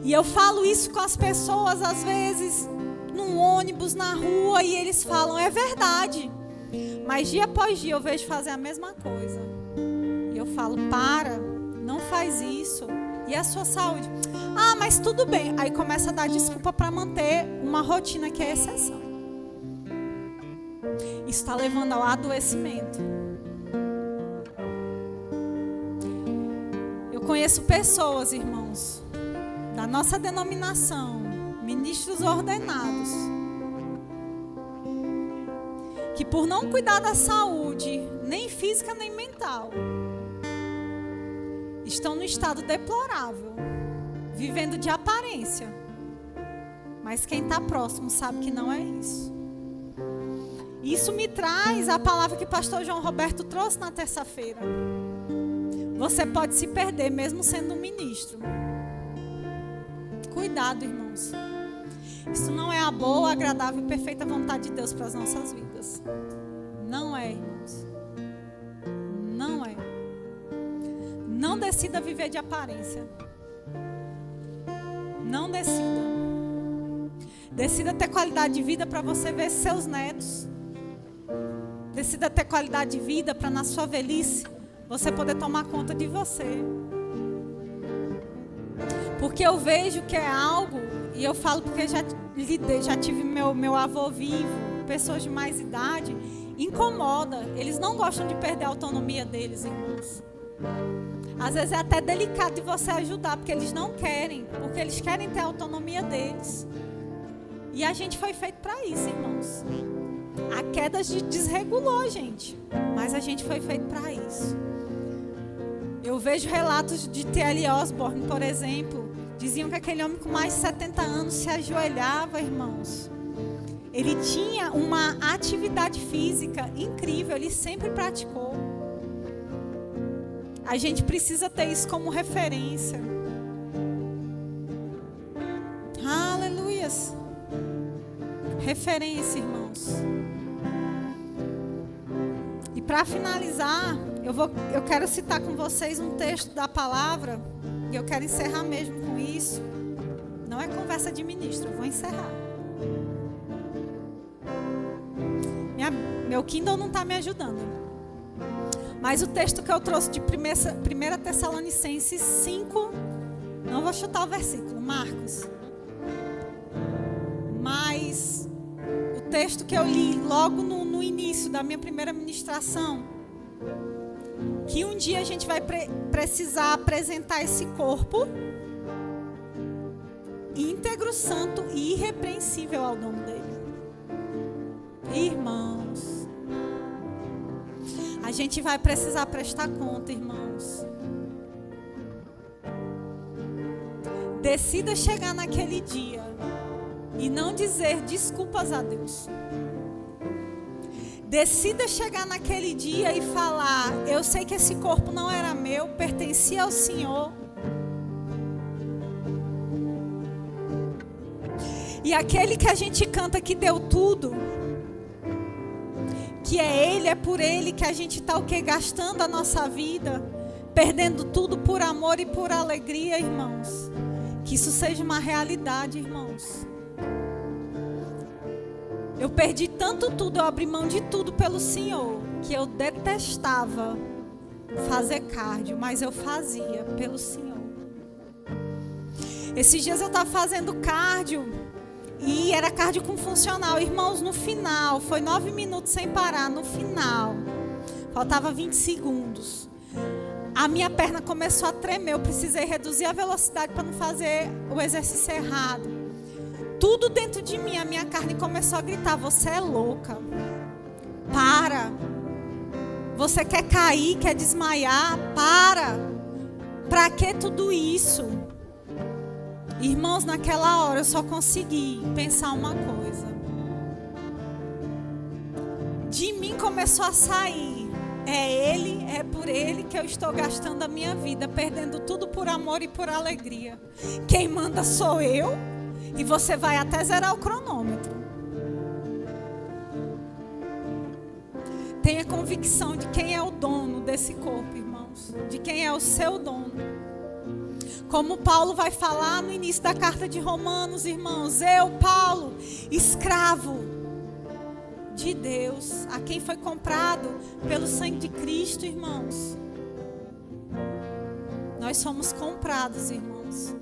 E eu falo isso com as pessoas, às vezes, num ônibus, na rua, e eles falam, é verdade. Mas dia após dia eu vejo fazer a mesma coisa. E eu falo, para, não faz isso. E a sua saúde? Ah, mas tudo bem. Aí começa a dar desculpa para manter uma rotina que é exceção. Isso está levando ao adoecimento. Eu conheço pessoas, irmãos, da nossa denominação, ministros ordenados, que por não cuidar da saúde, nem física nem mental, estão no estado deplorável, vivendo de aparência. Mas quem está próximo sabe que não é isso. Isso me traz a palavra que o pastor João Roberto trouxe na terça-feira. Você pode se perder mesmo sendo um ministro. Cuidado, irmãos. Isso não é a boa, agradável e perfeita vontade de Deus para as nossas vidas. Não é, irmãos. Não é. Não decida viver de aparência. Não decida. Decida ter qualidade de vida para você ver seus netos. Decida ter qualidade de vida para na sua velhice você poder tomar conta de você. Porque eu vejo que é algo, e eu falo porque já tive meu avô vivo, pessoas de mais idade, incomoda. Eles não gostam de perder a autonomia deles, irmãos. Às vezes é até delicado de você ajudar, porque eles não querem, porque eles querem ter a autonomia deles. E a gente foi feito para isso, irmãos. A queda desregulou a gente, mas a gente foi feito para isso. Eu vejo relatos de T.L. Osborne, por exemplo. Diziam que aquele homem com mais de 70 anos se ajoelhava, irmãos. Ele tinha uma atividade física incrível, ele sempre praticou. A gente precisa ter isso como referência. Aleluias. Referência, irmãos. E para finalizar, eu quero citar com vocês um texto da palavra, e eu quero encerrar mesmo com isso. Não é conversa de ministro, eu vou encerrar. Meu Kindle não está me ajudando. Mas o texto que eu trouxe de 1 Tessalonicenses 5, não vou chutar o versículo, Marcos. Mas o texto que eu li logo no início da minha primeira ministração, que um dia a gente vai precisar apresentar esse corpo íntegro, santo e irrepreensível ao dono dele. Irmãos, a gente vai precisar prestar conta, irmãos. Decida chegar naquele dia e não dizer desculpas a Deus. Decida chegar naquele dia e falar: eu sei que esse corpo não era meu, pertencia ao Senhor. E aquele que a gente canta que deu tudo, que é Ele, é por Ele que a gente está o quê? Gastando a nossa vida, perdendo tudo por amor e por alegria, irmãos. Que isso seja uma realidade, irmãos. Eu perdi tanto tudo, eu abri mão de tudo pelo Senhor, que eu detestava fazer cardio, mas eu fazia pelo Senhor. Esses dias eu estava fazendo cardio, e era cardio com funcional. Irmãos, no final, foi 9 minutos sem parar, no final, faltava 20 segundos. A minha perna começou a tremer, eu precisei reduzir a velocidade para não fazer o exercício errado. Tudo dentro de mim, a minha carne começou a gritar: você é louca, para, você quer cair, quer desmaiar, para que tudo isso? Irmãos, naquela hora eu só consegui pensar uma coisa. De mim começou a sair: é Ele, é por Ele que eu estou gastando a minha vida, perdendo tudo por amor e por alegria. Quem manda sou eu. E você vai até zerar o cronômetro. Tenha convicção de quem é o dono desse corpo, irmãos. De quem é o seu dono. Como Paulo vai falar no início da carta de Romanos, irmãos, eu, Paulo, escravo de Deus, a quem foi comprado pelo sangue de Cristo, irmãos. Nós somos comprados, irmãos.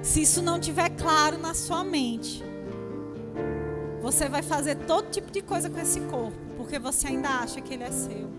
Se isso não estiver claro na sua mente, você vai fazer todo tipo de coisa com esse corpo, porque você ainda acha que ele é seu.